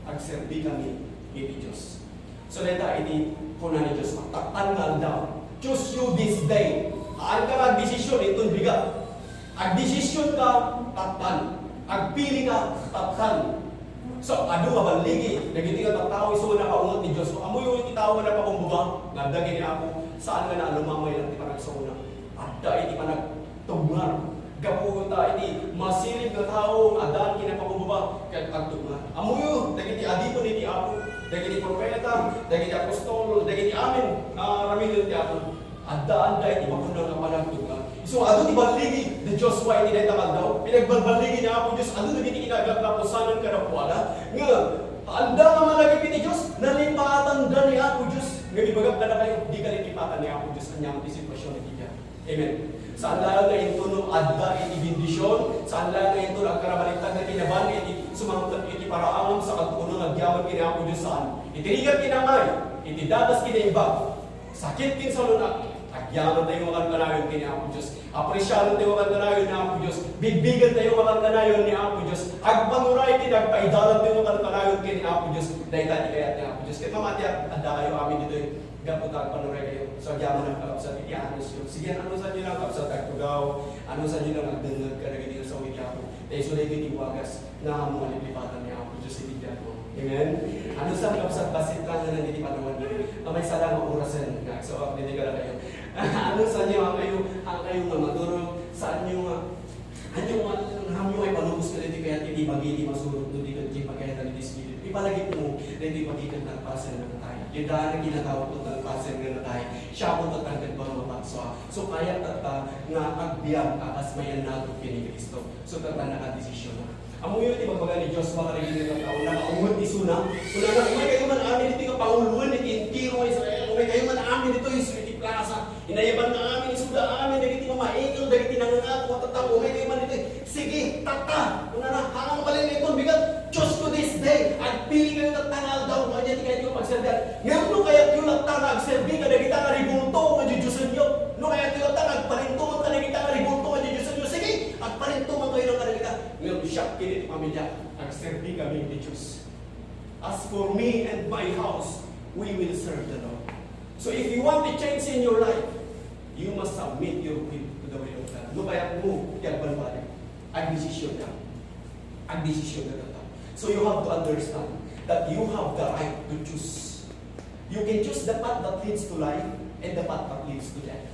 ang serbi kami iti Diyos. So deta iti kuna ni Joshua, taktan nga daw. Choose you this day. Aan ka mag-desisyon, itong bigat. Ag-desisyon ka, taktan. Agpili ka, taktan. So, ado nga baligi, nagiti ka tao iso na kaungot ni Diyos. Amo yung itao na pakumbuba, nagdagi ni ako, saan nga na alumamay lang ti panag sa una. Adda iti panag tugnar. Gapunta iti masilip na tao, adan kinapakumbuba, kaya pagtugnar. Amo yung, nagiti adito ni ti ako, nagiti propeta, nagiti apostol, nagiti amin, ramilin ti ako. Adda iti makunang ang panagtugnar. So, ado ti baligi, the Joshua iti dahil tagal daw, pinagbalbaligi na ako Diyos, ado nagiti kinagap na kusanan ka na puwala, nga, anda nga malagip ni Diyos, nalipatan da ni ako Diyos, nga ibagap na kayo, di ka nalipatan ni ako Diyos, kanyang ti sitwasyon ni Tiya. Amen. Saan lang na ito nung adda iti bindisyon, saan lang na ito ang karabaliktag na tinaban, iti sumangutan iti paraangon sa katuunong agyaman kini ako Diyos saan. Itinigat kinamay, iti dadas kinaimbag, sakit kin sa lunak, agyaman tayo makang kanayon kini ako Diyos. Apresyado tayo makang kanayon ni ako Diyos. Bigbigan tayo makang kanayon ni ako Diyos. Agpanuray kin, agpaidalan tayo makang kanayon kini ako Diyos. Dahil tati kayat ni ako Diyos. Kaya mamatiyak, anda kayo amin dito eh. Gapot agpanuray kayo. So agyaman ang kalapsat, iti anos yun. Sige, ano sa nyo lang kalapsat agtugaw. Ano sa nyo lang agdangag ka na ganyan sa uwi ako. Dahil so dahil iti wagas na mo alipipatan ni ako Diyos iti ako. Amen? Ano sa kalapsat, basit lang na nanditi panawan nyo. May salang orasan. So, hindi ka na kayo. Ano sa inyo ang kayo nga maduro sa inyo nga hamyo ay panubos ka dito kaya hindi magili masurot doon dito di pagkaya dito dito ipalagit mo dito pagkita ng pasen ng tayo yung daan na ginatawag ko ng pasen ng tayo siya po tatanggan ba ng mapagso so kaya tata nga agbiyak akas mayan nato kini Kristo so tata nakadesisyon na amo yun ibagbaga ni Diyos makarigin ng tao na maungot isuna kung na umay kayo man amin dito ka panguluan iti intiro Israel umay kayo man amin dito Israel plaza inayaban na amin isuda amin dagiti mamaikil dagiti nangangat matatang umay kayo man dito sige tata kung na hangang palin ito bigat Diyos to this day at pili kayo tatangal daw nga niya di kayo pagserbihan ngayon no kaya kayo nagtang agserbi ka dagita nga ribulto nga jujusan nyo no kaya kayo nagtang agparintuman ka dagita nga ribulto nga jujusan nyo sige agparintuman kayo ng kadagita ngayon siya kinit pamilya agserbi kami ni Diyos. As for me and my house we will serve the Lord. So if you want to change in your life, you must submit your will to the will of God. No kaya mo, balik. Ang desisyon na. Ang desisyon na tata. So you have to understand that you have the right to choose. You can choose the path that leads to life and the path that leads to death.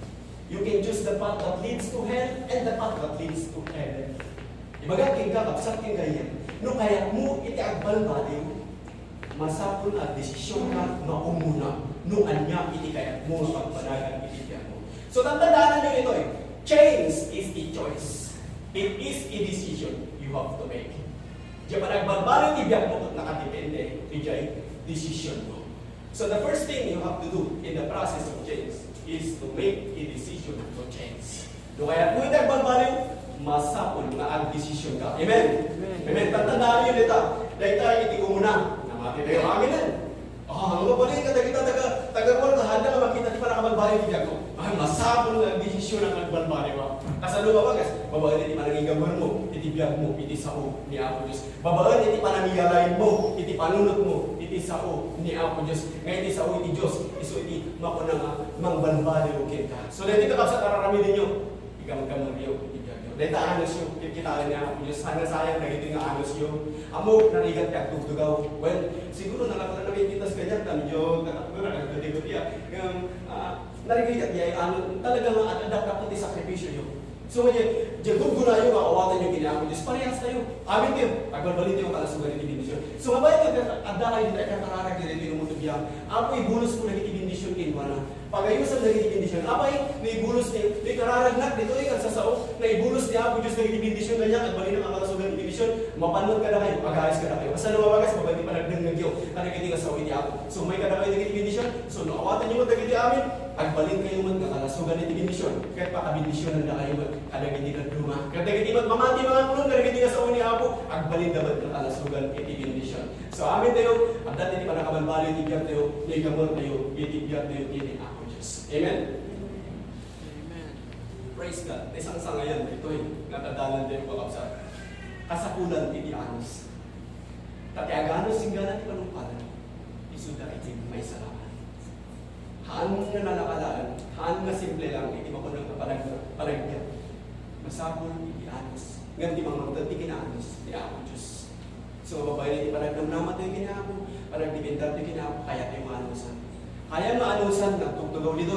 You can choose the path that leads to hell and the path that leads to heaven. Ibaga king ka, kapsat king ganyan. No kaya mo, iti agbalbaliw, masapon at desisyon ka maumuna nung anya iti kaya mo pagpanagan iti mo. So tandaan nyo ito eh. Change is a choice. It is a decision you have to make. Diyan pa nagbarbaro tibyak mo kung nakadepende iti decision mo. So the first thing you have to do in the process of change is to make a decision to change. No kaya kung iti nagbarbaro, masapon na ang decision ka. Amen? Amen. Tandaan nyo dito. Dahil tayo iti umuna. Namati tayo aminan. Ang mabalik ka taga-taga-taga-taga handa ka makita di pa nakabalbali di ako. Ay, masapon na desisyon ang nagbalbali wa. Kasalo ba wagas? Babaan iti panangigambar mo, iti biyag mo, iti sao ni Apo Diyos. Babaan iti panangigalain mo, iti panunot mo, iti sao ni Apo Diyos. Ngayon iti sao iti Diyos, iso iti makunang mangbalbali o kita. So dahil ito kapsa kararami ninyo, ikamagkamang riyo, iti biyag nyo. Dahil anos yung kikitaan ni Apo Diyos. Sana sayang nagiti nga anos yung amo narigat kag tugtugaw. Well, siguro nakapala na kita sa ganyan, medyo nakapala nagkatigot iya. Narigat iya, talagang adapt na pati sakripisyo yun. So, diyan gugunayo nga awatan yung ginagawa Diyos. Parehas tayo. Amin kayo. Pagbalbalin tayo kalasugan ng bindisyon. So, mabayag ka, anda kayo dito, kakararag din ito yung mutubiyang. Ako ibulos ko na bindisyon kinwa na. Pagayusan na bindisyon. Apay, naibulos niya. May kararag na dito yung kagsasao. Naibulos niya ako Diyos na bindisyon ganyan. At balin ang kalasugan ng bindisyon. television, mapanood ka na kayo, mag-ayos ka na kayo. Basta lumabagas, mabati pa nagdangag yun. Kanagiti nga sa uwi ako. So may ka na kayo naging bendisyon. So naawatan nyo mo naging amin. Agbalin kayo man kakalasugan niti bendisyon. Kahit pa kabendisyon na kayo man. Kanagiti na luma. Kanagiti man mamati mga kulong. Kanagiti nga sa uwi ako. Agbalin dapat kakalasugan iti bendisyon. So amin tayo. At dati di pa nakabalbalo iti biyag tayo. Nigamon tayo. Iti biyag tayo. Iti ako Diyos. Amen? Praise God. Isang sangayan, ito natadalan din ko kapsa. Kasapulan, iti anos. Tatiaganos, singgalan, iti panumpalan. Isuda, iti may salaman. Haan nga nalakalaan, haan nga simple lang, iti mapunang paragyan. Masapul, iti anos. Ngan di mamagdad, iti kinaanos, iti ako Diyos. So, mababay, iti paragdam namat yung kinako, paragdibintar yung kinako, kaya tayo maanusan. Kaya maanusan, nagtugtugaw dito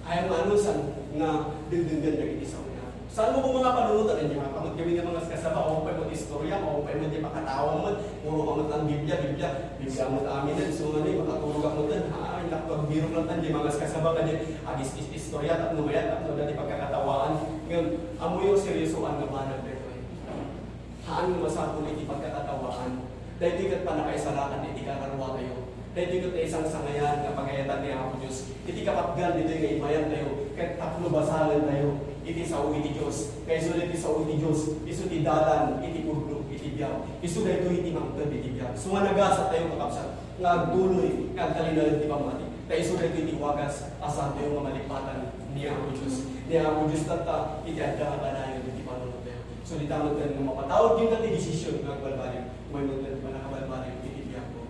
Kaya maanusan, nga dindingan na iti sa una. Saan mo kung mga panunutan niya? Pamag gawin ng mga kasaba, o pa mo istorya, o pa mo di makatawa mo, puro ka mo ang Biblia mo amin din. So ano makatulog ako din. Ay, nakapag-biro lang tan, di mga kasaba ka din. Agis istorya, at numayat, at dati pagkakatawaan. Ngayon, amo yung seryosoan nga banag dito. Haan mo masapon iti pagkakatawaan. Dahil di kat pa nakaisalakan, iti kakarwa kayo. Dahil dito tayo isang sangayan na pagayatan niya ako Diyos. Iti kapatgan dito yung imayan tayo. Kahit tatlo basalan tayo. Iti sa uwi ti Diyos. Kaya sulit iti sa uwi ti Diyos. Isu ti dalan, iti purlo, iti biyag. Isu na ito iti mangtad, iti biyag. So nga nagasat tayo kakapsat. Nga duloy, nga kalinalan ti pamati. Kaya isu na ito iti wagas. Asan tayo nga malikpatan niya ako Diyos. Niya ako Diyos tata, iti adda ka na yun, iti panunod tayo. So di tamad ka nga mapatawag din natin desisyon nga balbalik. May mga nakabalbalik, iti biyag ko.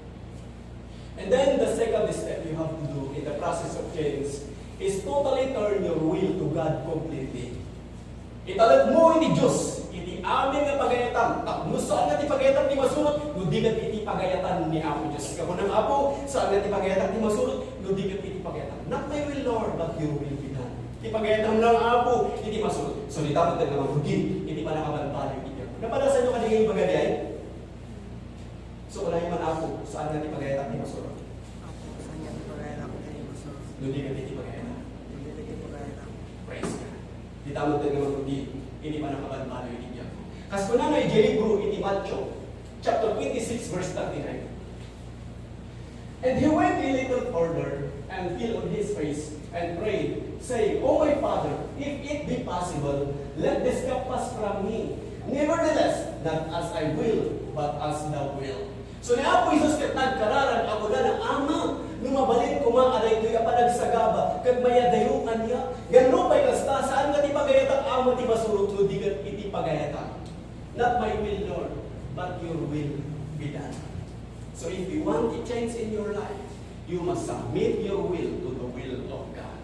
And then the second step you have to do in the process of change is totally turn your will to God completely. Italag mo iti Diyos, iti amin nga pagayatan. Tapno saan nga ti pagayatan ti masunod, nudigat iti pagayatan ni Apo Diyos. Kako ng Apo, saan nga ti pagayatan ti masunod, nudigat iti pagayatan. Not my will, Lord, but your will be done. Iti pagayatan ng Apo, iti masunod. So di tapos na magugin, iti panakabalbalik iti ako. Napadasan nyo kanina yung pagayay? So wala yung man Apo, saan nga ti pagayatan ti masunod? Hindi ka titi pagayatan. Praise God. Di tamad na naman hindi pa nakabalbalo yung inya. Kasi kung na i-Jeribro, iti Matthew, chapter 26, verse 39. And he went a little further and fell on his face and prayed, saying, O my Father, if it be possible, let this cup pass from me. Nevertheless, not as I will, but as thou will. So ni Apo Isus kat nagkararan ako na ng Ama, lumabalik ko aday ito'y apanagsagaba, kat mayadayo kanya. Ganun pa'y kasta, saan nga ti pagayatang Ama ti masurot, di kat iti pagayatang. Not my will, Lord, but your will be done. So if you want a change in your life, you must submit your will to the will of God.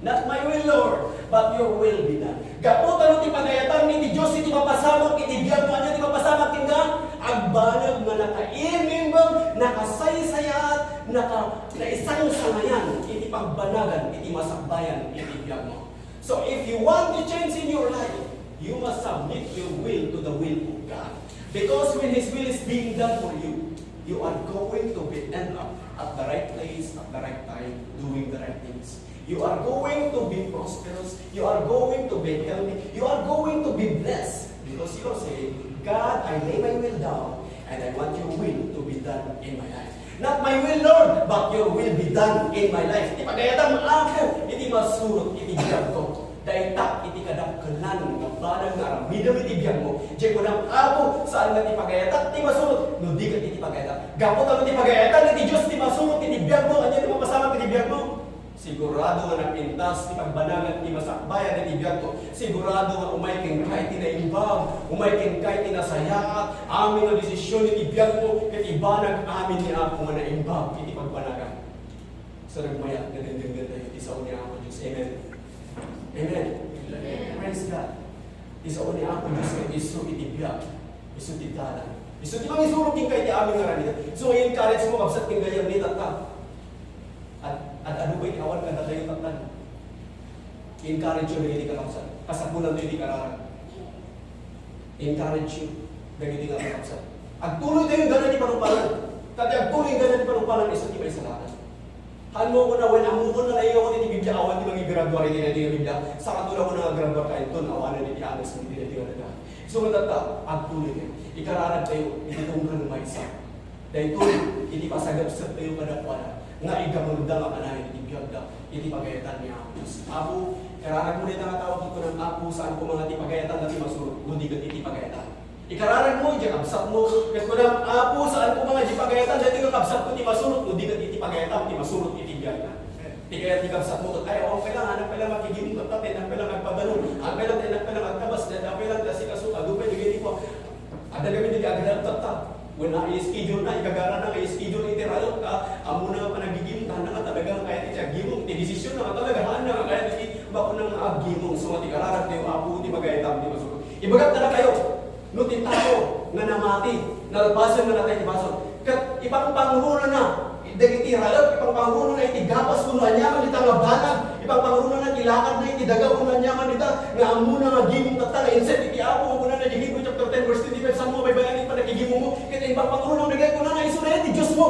Not my will, Lord, but your will be done. Gaputan ti pagayatan ni Diyos iti mapasamak, iti biyag mo niya iti mapasamak tinggan, agbanag nga nakaimbang, nakasaysayat, naisang sangayan, iti pagbanagan, iti masakbayan, iti biyag mo. So if you want to change in your life, you must submit your will to the will of God. Because when His will is being done for you, you are going to be end up at the right place, at the right time, doing the right things. You are going to be prosperous. You are going to be healthy. You are going to be blessed. Because you are saying, God, I lay my will down, and I want your will to be done in my life. Not my will, Lord, but your will be done in my life. Iti pagayatan mo ako, iti masurot, iti biyag ko. Daita, iti kadapkalan, nga banag nga aramidam iti biyag mo. Diyan ko ng ako, saan nga iti pagayatan, iti masurot, nundi ka iti pagayatan. Gapot ang iti pagayatan, iti Diyos, iti masurot, iti biyag mo, kanya iti mapasama iti biyag mo. Sigurado nga napintas, ti pagbanagan, ti masakbayan, ti biyag ko. Sigurado nga umaykin kahit tinaimbag, umaykin kahit tinasaya, amin ang desisyon, iti biyag mo, kat ibanag amin ni ako nga naimbag, iti pagbanagan. So nagmayak, ganyan tayo, iti sa unya ako, Diyos. Amen. Amen. Praise God. Iti sa unya ako, Diyos, kat isu iti biyag, isu ti dalan. Isu ti mangisurog king kahit amin nga ranita. So i-encourage mo, kapsat king gayam ni tata. At ano ba awan ka na tayo tatan? Encourage you na hindi ka kapsat. Kasabunan na hindi kararan. Encourage you na hindi ka kapsat. At tuloy tayo gana ni panumpalan. Tati ang tuloy gana ni panumpalan isa di may salakan. Hanmo ko na, when amukon na layo ko ni Biblia, awan di mag-graduate rin na di Biblia. Sa katula ko na graduate kayo ito, awan na di Anas, hindi na di na. So matata, agtuloy kayo. Ikararag tayo, ititong ka ng maisa. Dahil ito, hindi pasagap-sap tayo kadapwala. Nga igamunda nga panahin, hindi biyagda, hindi pagayatan niya ako. Apo, kararag mo rin ang tawag ko ng apo, saan ko mga tipagayatan natin masurot, hindi ka itipagayatan. Ikararag mo, diya kapsat mo. Kasi ko na, apo, saan ko mga tipagayatan, dati ka kapsat ko, di masurot, hindi ka itipagayatan, di masurot, itibiyagda. Di kaya di kapsat mo, ay, okay lang, anak pala makigimong katatin, anak pala magpadalong, anak pala magtabas, anak pala kasi kasuka, dupay, di ko. Ada kami di agad tatap. When i-schedule na, ikagara na, i-schedule na itiralo ka, amo na nga panagigimong, hana ka talaga, kaya ti gimong, ti desisyon na ka talaga, hana ka, kaya ti bako nang gimong, so mati kararag tayo, apo, ti magaytam, ti masuro. Ibagat na kayo, no tintao, nga namati, nalbasan na natin, ibason. Kat ibang pangulo na, dagiti halap, ibang pangulo na itigapas kung nanyaman nita nga banag, ibang pangulo na ilakad na itidagaw kung nanyaman nita, nga amo na nga gimong tata, nga inset, iti apo, kung na Hebrew chapter 10 verse 25, saan mo may bayanin pa nagigimong mo, kaya ibang pangulo na nagay ko na iso na yan, Diyos mo.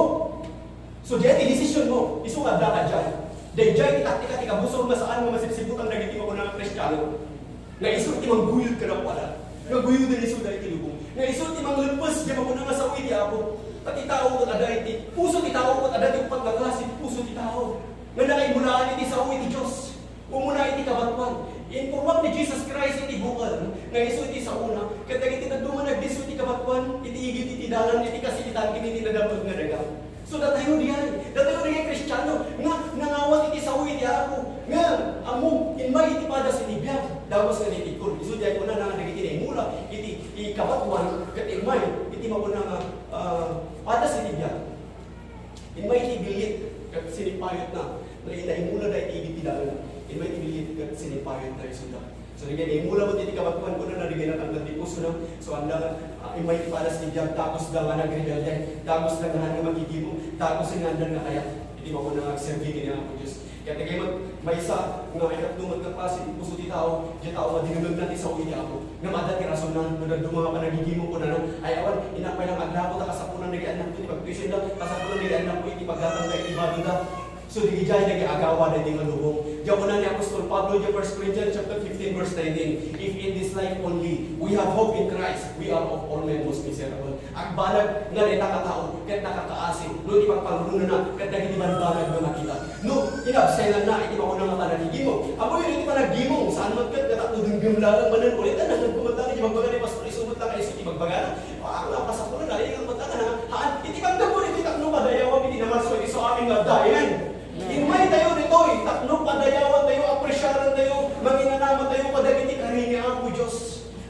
So diyan, decision mo, iso nga ka dyan. Dahil dyan, itaktika, ikabusog na saan mo masipsibutan na giti mo na Kristiyano. Nga iso, itimang guyod ka na pala. Nga guyod na iso dahil tilubong. Nga iso, itimang lumpas, diyan mo na nga sa uwi di ako. Pati tao ko ada iti, puso ti tao ko ada ti pagkakasin, puso ti tao. Nga nakaimulaan iti sa uwi ti Diyos. Umuna iti kabatwan. Informat ni Jesus Christ iti bukal. Nga iso iti sa una. Kaya iti nagduman nagdiso iti kabatwan, iti igit iti dalan, iti kasilitan, iti nadamag nga dagang. So datayo diyan. Datayo diyan Kristiyano. Nga nangawat iti sa uwi ti ako. Nga among inmay iti padas iti biyag. Dagos nga iti kur. Iso diyan ko na nagiti na imula. Iti kabatwan, kat inmay. Iti mabuna nga padas iti biyag. Inmay iti bilit. Kat sinipayot na. Naimula na iti igit iti dalan. Inmay iti bilit. Kat sinipayot na isuda. So rin mula mo titi kabatuan ko na narigay na tanggal di puso na. So anda imay ti palas ni Diyan, tapos da nga nagregalyan, tapos da nga magigimo, tapos nga anda nga kaya. Hindi mo ko na nag-serve kini ako Diyos. Kaya tagay may isa nga ikatlumat ka pasi, puso ti tao, di tao madinugag natin sa uwi ako. Nga madati rason na, nagdumanga pa nagigimo ko na lang, ay awan, inapay lang aglapo ta kasapunan nag-ianak ko, ipag-tuition na, kasapunan nag-ianak ko, ipag-gatang ka, ibagin ka. So di jay nag-agawa na di malubong. Diyan ko na ni Apostol Pablo, diyan 1 Corinthians chapter 15 verse 19. If in this life only we have hope in Christ, we are of all men most miserable. Ang balag nga nita katao, kahit nakakaasin, no di pagpangulo na, kahit naging balag na makita. No, inabselan na, iti mo ko na nga panagigimo. Ako yun, iti panagigimo, saan magkat, katatudong gumlalang manan ulit, nagkumata ni magbaga ni Pastor Isumot lang kayo, iti magbaga na. Ang napasak ko na, yung magbaga na, haan, iti kanda mo, iti takno kadayawa, iti naman so, iti so aming nagdayan. Inmay tayo nito takno padayawan tayo, apresyaran tayo, manginanaman tayo, kadagiti karini ako Diyos.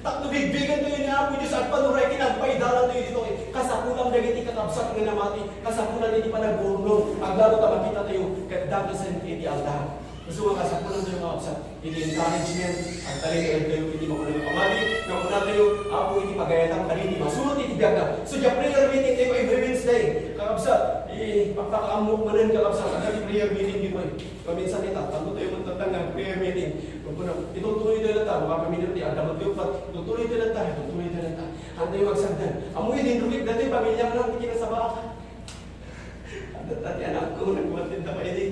Takno bigbigan tayo ni ako Diyos, at panuray kinagpaidalan tayo dito kasapulang dagiti kakabsak nga namati, kasapulang hindi pa nagburnong, aglaro ta makita tayo, kadagasan iti aldahan. Gusto mga kasapulang tayo kakabsak, iti encouragement, at talingaan tayo, iti makulang pamali, nakunan tayo, ako iti pagayatang karini, masunod iti biyaga. So, the prayer meeting tayo every Wednesday, kakabsak, pagkakaamok manan kakabsak, agad prayer meeting dito paminsan ita, tanto tayo magtatang ng prayer meeting. Itutuloy tayo lang tayo, mga community, ang dapat tayo, itutuloy tayo lang tayo, itutuloy tayo lang tayo. Handa yung magsagdan. Amoy din ruwit, dati pamilya ko lang, hindi sa baka. Dati anak ko, nagmatinda pa iti.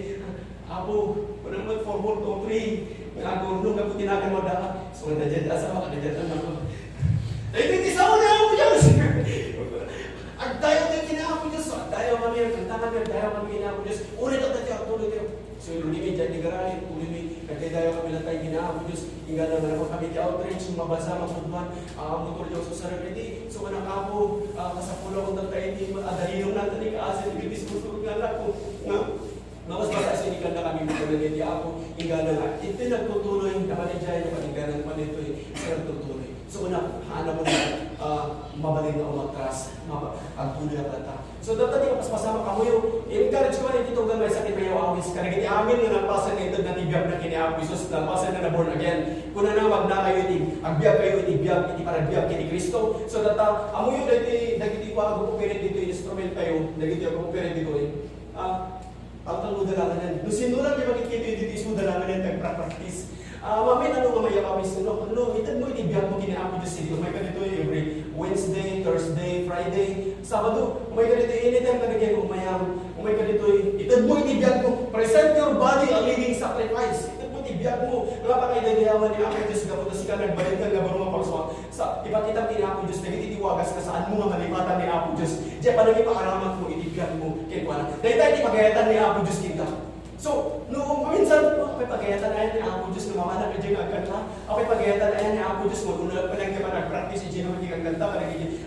Apo, kung naman 4-4-2-3, nga ako, nung ako tinagan mo daka. So, nadyan sa baka, nadyan ako. Ay, hindi sa una ako Diyos! Agdayo tayo kinako Diyos. Agdayo kami, kantangan kami, agdayo kami kinako Diyos. Ulit at tayo, tuloy tayo. So, lulimit dyan, tigarahin, tuloy. Kagdayo kami lang tayo kinako Diyos. Hinga naman ako kami ti outreach, mabasa, mapudman, motor Diyos sa sarapiti. So, anak ako, kasapula ko ng tayo, adalinong natin, ikaasin, ibitis mo tulog nga lang ko. Mas basa sinikan na kami mga naliti ako, hinga na nga. Ito nagtutuloy, naman dyan, naman pa nito nagtutuloy. So, hana mo na mabalin na umatras, ang tuloy na plata. So, dapat di kapasama ka mo yung encourage ko na dito hanggang may sakit may awis. Karagiti amin nga napasan na ito na tibiyag na kiniapo Isus, napasan na born again. Kung na wag na kayo iti, agbiyag kayo iti biyag, iti parabiyag kini Kristo. So, data, amo yung dagiti ko ako pupirit dito, instrument kayo, dagiti ako pupirit dito ang taludalangan yan. Nung sinuran kayo makikita yung dito isudalangan yan, pag-practice. Mamay mamaya kami suno. Itan mo itibiyag mo kinaako Diyos dito. May ganito every Wednesday, Thursday, Friday, Sabado. May ganito anytime ka nagay umayam umay ka dito itad mo itibiyag mo, present your body a living sacrifice. Itad mo itibiyag mo, nga pa kayo nagayawan ni Ako Diyos, gaputa si ka nagbalit ka nga barong mapagsuwa. Sa ipakita ni Ako Diyos, nagititiwagas ka saan mo nga malipatan ni Ako Diyos. Diyan pa nang ipakaramat mo, itibiyag mo, kaya kuha na. Dahil tayo ipagayatan ni Ako Diyos kita. So, noong minsan, ako'y pagayatan ayan ni Ako Diyos, namamana ka dyan agad na. Ako'y pagayatan ayan ni Ako Diyos, maguna pa lang ka pa nag-practice, dyan naman di kang ganda,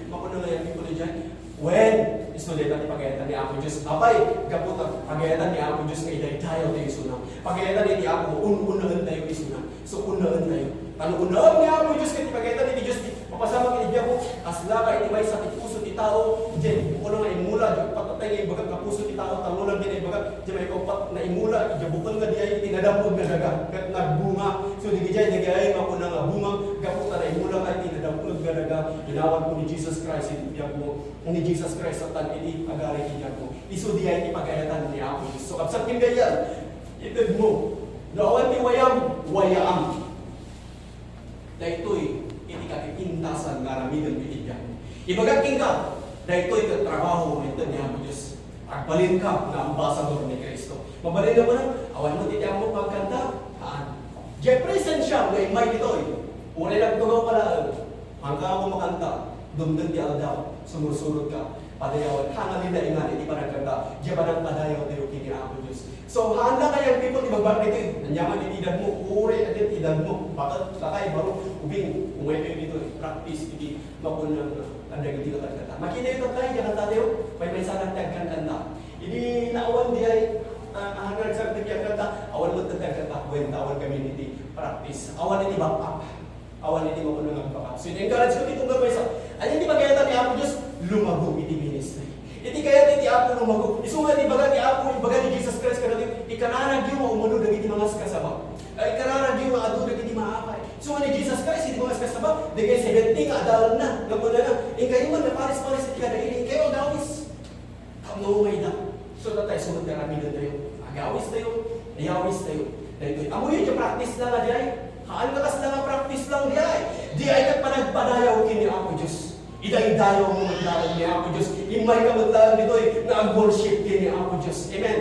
makuna nga yan, people dyan. When, istulit natin pagayatan ni Ako Diyos, abay, kaputa, pagayatan ni Ako Diyos, kaya tayo tayo isuna. Pagayatan ni Ako, unahan tayo isuna. So, unahan tayo. Ano unahan ni Ako Diyos, kaya pagayatan ni Diyos, mapasama kinibya ko, asla ka, itibay sa puso ti tao, dyan, kung nga imula, patatay nga ibagat na puso ti tao, tangulan din ibagat, dyan may kaupat na imula, ijabukan nga di ay tinadamod na daga, kat nagbunga, so di dyan, di ay makuna nga bunga, gaputa na imula ka, tinadamod na daga, ginawag ko ni Jesus Christ, itibiyag mo, ni Jesus Christ, at tanpili, agari itibiyag mo, iso di ay ipagayatan ni Ako. So kapsat kim ganyan, itid mo, lawan ni wayam, dahito'y, hindi ka pintasan nga ramigan binigyan. Ibagaking ka, dahil ito'y katrabaho mo ito niya mo Diyos. Agbalin ka na ambasador ni Kristo. Mabalin ka mo na, awan mo titiyang mo pagkanta. Diyan present siya, may may dito'y. Una lang tugaw pala, hanggang mo makanta, dumdun di aldaw, sumusurod ka, padayawan, hangalin na ingan, hindi pa nagkanta, diyan pa nang padayaw tayo kini Ako Diyos. So, handa kayang people, ibabag nito, nanyaman itidad mo, uri at itidad mo, bakit lakay, baro, ubing, umay kayo dito, practice, hindi makunang andag dito kagkanta. Makina yung tayo, yan ang tayo, may sanang tagkanta. Hindi naawan di ay, hanggang sa tagkanta, awan mo tagkanta, awan community, practice, awan hindi back up. Awan hindi makunang ang back up. So, encourage ko dito gamay sa, ay hindi magkayatan ni Ako Diyos, lumago, iti ministry. Iti kaya ti Ako lumago. Isunga ni baga ni Ako, ibaga ni Jesus Christ kanati, ikanarag yung umano dagiti mga kasaba. Ikanarag yung adu dagiti maapay. Isunga ni Jesus Christ, iti mga kasaba, dagay 17 adalan na, nagmula na. Ingay man na paris-paris iti kadaili, kayo agawis. Kamnumay na. So tatay, sunod ka rami na tayo. Agawis tayo, ayawis tayo. Dahil amo yun, yung practice lang na diay. Haan lakas lang ang practice lang diay. Di ay kat panagpadayaw kini Ako Diyos. Iday-dayo mo maglalang ni Ako Diyos. Imay ka maglalang dito na ang worship kini Ako Diyos. Amen.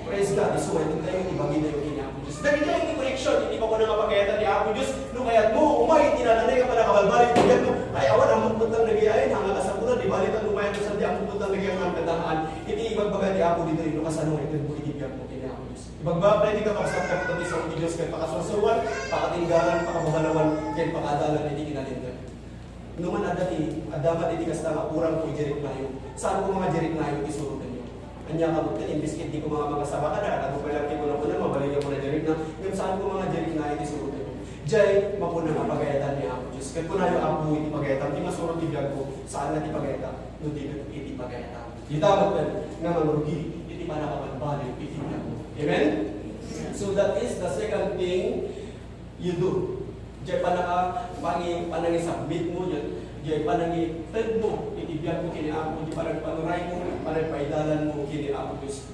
Praise God. Isuway din tayo, ibagin tayo kini Ako Diyos. Dahil niya yung correction, hindi pa ko na mapagayatan ni Ako Diyos. Nung kayat mo, umay, tinananay ka pa na kabalbalik. Kaya mo, ay awan, ang magpuntang nagiyain, hanga ka sa punan, di balit ang umayan sa di, ang magpuntang nagiyain ang katahaan. Hindi ibagbaga ni Ako dito, yung kasano, ito mo ibigyan mo kini Ako Diyos. Ibagbaga, hindi ka pakasap ka pati sa Diyos, kaya pakasusuwan, pakatinggalan, pakababalawan, kaya pakadalan, hindi kinalindan. Numan adamat iti kasta nga urang ko jerik nayo. Saan ko mga jerik nayo isurutan nyo? Anya ka butin imbiskit di ko mga magasaba ka na. Ako pala ko na kuna mabaling ko na jerik na. Yung saan ko mga jerik nayo isurutan nyo? Jay makuna nga pagayatan ni Ako Diyos. Kaya kunayo ako iti pagayatan. Di masurot ti biag ko. Saan na ti pagayatan? Nundi iti pagayatan. Di dapat nga manugi iti panakabalbali iti biag mo. Amen? So that is the second thing you do. Diyan panangisabit mo yun. Diyan panangitad mo. Itibiyag mo kini Ako. Diyan panagpanuray mo. Panagpaidalan mo kini Ako Diyos.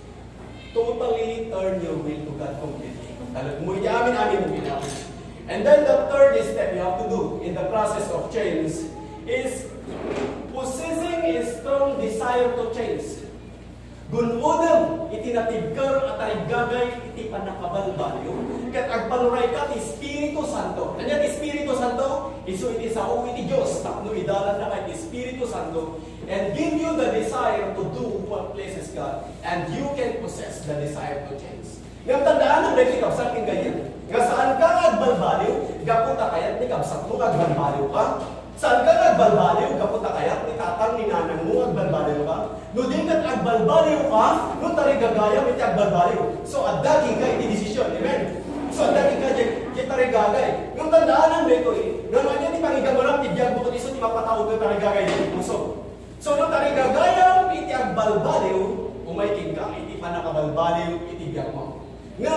Totally turn your will to God completely. Talag mo. Amin mo kini Ako. And then the third step you have to do in the process of change is possessing a strong desire to change. Gunudam, itinatibkar at ay gagay, iti panakabalbalyo. Kat agpanuray ka, ti Espiritu Santo. Kanya ti Espiritu Santo, iso iti sa iti Diyos. Tapno idalan na kay ti Espiritu Santo. And give you the desire to do what pleases God. And you can possess the desire to change. Ngayon tandaan ang nagkikabsak ng ganyan. Nga saan ka agbalbalyo, gaputa kayat ni kabsak mo agbalbalyo ka. Saan ka nagbalbaliw? Kapunta kaya? Ni tatang, ni nanang mo, agbalbaliw ka? No din kat agbalbaliw ka, no tarigagaya, iti agbalbaliw. So, at daging ka, iti desisyon. Amen? So, at daging ka, iti tarigagay. Yung tandaan ng beto nga niya, ti pangigamarap, ti biyag mo, iso, ti mapatawag ng tarigagay, iti puso. So, no tarigagaya, iti agbalbaliw, umaiking ka, iti panakabalbaliw, iti biyag mo. Nga,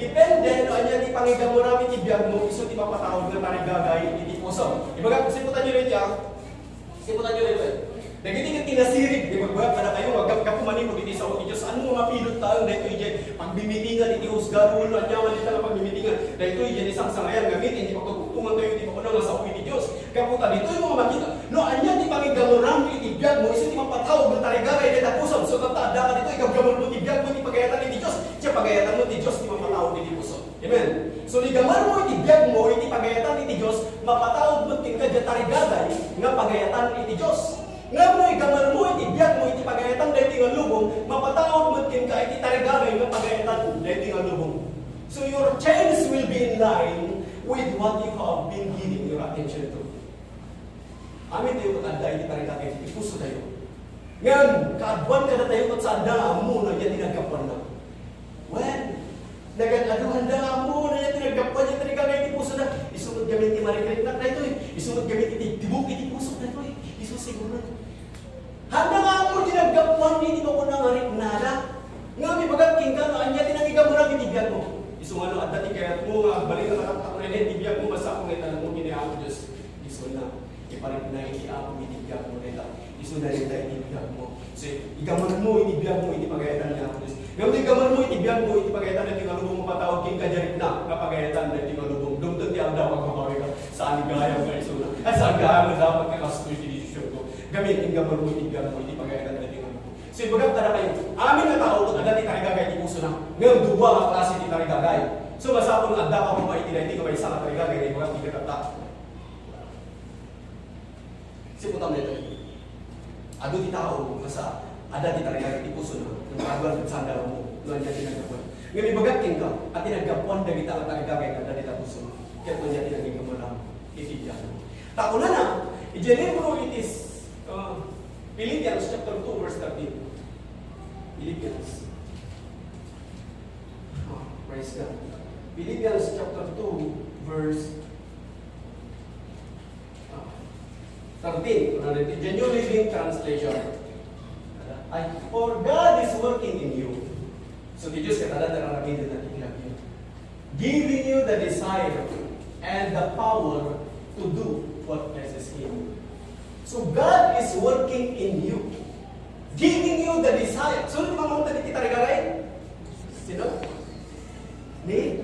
depende, no, anya ti pangigamarap, iti biyag mo, iso, ti mapatawag ng tarigagay, iti puso. Ibaga, siputan nyo rin yan. Siputan nyo rin ito eh. Nagiti tinasirig, di ba? Kada kayo, wag ka pumanipod iti sa uti Diyos. Ano mga pilot tayo, dahil ito yung pagbimitingan, iti husgarulo, anyaman ito na pagbimitingan. Dahil ito yung isang sangayan, gamitin, hindi pagtutungan kayo, di ba ko na nga sa uti Diyos. Kaputa, dito yung mga makita. No, anya, di pangigamuram, iti biyag mo, isa di mapatawag, ng tarigagay, di tapusan. So, nataada ka dito, ikagamur mo, iti biyag mo, iti pagayatan iti Diyos. Siya pagayatan mo, iti Diyos, di mapatawag, iti puso. Amen. So, ligamar mo, iti biyag mo, iti pagayatan iti Diyos, mapatawag mo, tingka, di tarigagay, nga pagayatan iti Diyos. Nga mo, igamar mo, iti biyag mo, iti pagayatan, dahil nga lubong, mapatawag mo, tingka, iti tarigagay, nga pagayatan, dahil nga lubong. So, your chains will be in line with what you have been giving your attention to. Amin tayo kung anda, iti tarigagay, iti puso tayo. Ngayon, kaadwan ka na tayo kung saan na mo na yan tinagkapuan na. When? Nagagaduhan na mo na yan tinagkapuan, yan tinagkagay iti puso na. Isunod gamit iti marikrik na ito eh. Isunod gamit iti tibuk iti puso na ito eh. Isunod siguro na. Handa nga mo tinagkapuan, hindi mo ko nangarik nala. Nga may pagkaking ka, anya tinangigaw mo lang itibiyag mo. Isunod ano, at dati kaya mo, balik na nakatak na yan, itibiyag mo, basta kung ito mo kinayaan mo Diyos. Isunod na. Iparik na itiap mo, itibiyag mo nila. Isunod na rin tayo itibiyag mo. So, igaman mo, itibiyag mo, itipagayatan niya ako Diyos. Ngayon, igaman mo, itibiyag mo, itipagayatan na tingalubong mo patawag, king kajarit na, kapagayatan na tingalubong. Dumtun di ang dapat makawi ka, saan gaya ka isunod. At saan gaya mo dapat kakastoy sinisyon ko. Gamitin igaman mo, itibiyag mo, itipagayatan na tingalubong. So, ibagap na kayo, amin na tao ito, agad itarigagay, di puso na. Ngayon, duwa ang klase itarigagay. So, masapon ang dapat kung maitinay, di ka may isang itarigagay, di ibagap, di ka tatak. Siputam na ito. Ado di tao, masa ada di tarigagay, di puso na. Yung pagawal sa sandal mo, doon niya tinagapuan. Ngayon, ibagating ka, at tinagapuan na kita ang tarigagay, kada di puso. Kaya doon niya tinagapuan lang, itibiyag mo. Tako na na, i-general it is, Philippians chapter 2, verse 13. Philippians. Praise God. Philippians chapter 2, verse 13. The New Living Translation. For God is working in you. So, di Diyos katala nararamin na itinag yun. Giving you the desire and the power to do what pleases Him. So, God is working in you. Giving you the desire. So, di ba mga kita rigagay? Sino? Ni?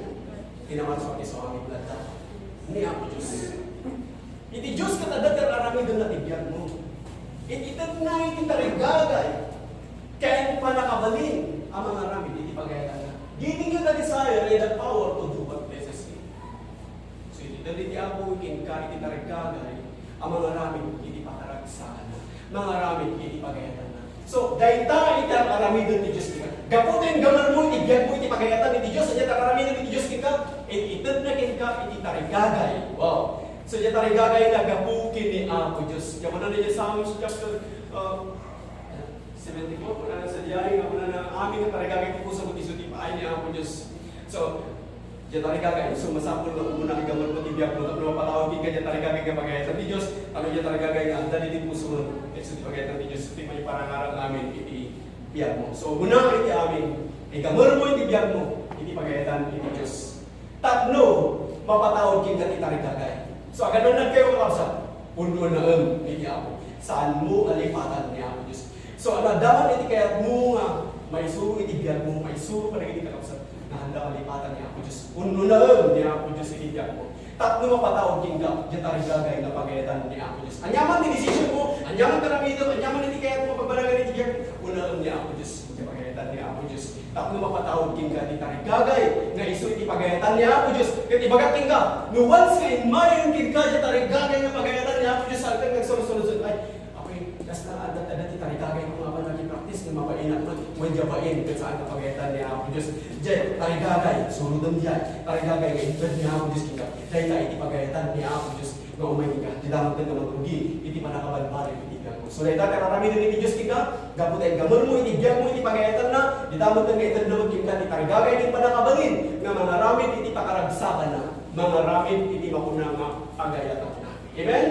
Tinaman sa akin sa aming plata. Ni ako Diyos. Iti Diyos katala nararamin doon na tibiyag mo. Ititag na kita rigagay. Kaya pa nakabalin ang mga rami, hindi pagayatan na. Giving you the desire and the power to do what pleases Him. So, hindi ako ikinka, hindi tarigagay, ang mga rami, hindi pakaragsakan na. Mga rami, hindi pagayatan na. So, dahil tayo itang arami doon ni Diyos kita. Gaputin, gamar mo, ibiyag mo, hindi pagayatan ni Diyos. At arami doon ni Diyos kita, ititag na kinka, hindi tarigagay. Wow. So, yung tarigagay na gapukin ni Apo Diyos. Kaya mo na niya sa Psalms chapter 74, kung na sa diyaring, kung na aming tarigagay ko sa puti ay ni Apo Diyos. So, yung tarigagay, so masapol na muna igamal mo, ibiyag mo, tapos mapatawagin ka yung tarigagay ka pagayatan ni Diyos, ano yung tarigagay nga, ang dali din puso mo, so pagayatan ni Diyos, ito may parangaran namin, ibiyag mo. So, muna iti amin, igamal mo, ibiyag mo, iti pagayatan ni Diyos. Tatlo, mapatawagin ka ni tarigagay. So, agad na kayo kalapsan, puno na iti Apo. Saan mo alipatan ni Apo Diyos? So, ano, dapat iti kaya mo nga, may suro iti biyag mo, may suro pa rin iti kalapsan, na handa alipatan ni Apo Diyos. Puno na ni Apo Diyos iti biyag mo. Tatlo mapatawag king ka, diyan tarigagay na pagayatan ni Apo Diyos. Anyaman ni decision mo, anyaman karamido, anyaman iti kaya mo pagbalagan iti biyag, puno ni Apo Diyos, diyan pagayatan ni Apo Diyos. Tatlo mapatawag king ka, di tarigagay, na iso iti pagayatan ni Apo Diyos. Kaya ibagat king ka, no once ka in mind king ka, diyan tarigagay na pagayatan ni Apo Diyos, salkang nagsunod-sunod, ay, das na adat iti tarigagay ko nga man naging practice ng mapainak mo, madyabain kung saan kapagayatan ni Apo Diyos. Diyan, tarigagay, sunodon diyan, tarigagay, ngayon ni Apo Diyos kita. Dahil na iti pagayatan ni Apo Diyos, nga umay ka, di damot ka magrugi, iti manakabalbari, iti biyag mo. So, dahil dati, karami din iti Diyos kita, gaputin, gamon mo, iti biyag mo, iti pagayatan na, di damot ka nga iti damot kita, iti tarigagay, iti panakabalin, nga manaramid, iti pakaragsakan na, manaramid, iti makuna nga pagayatan na. Amen?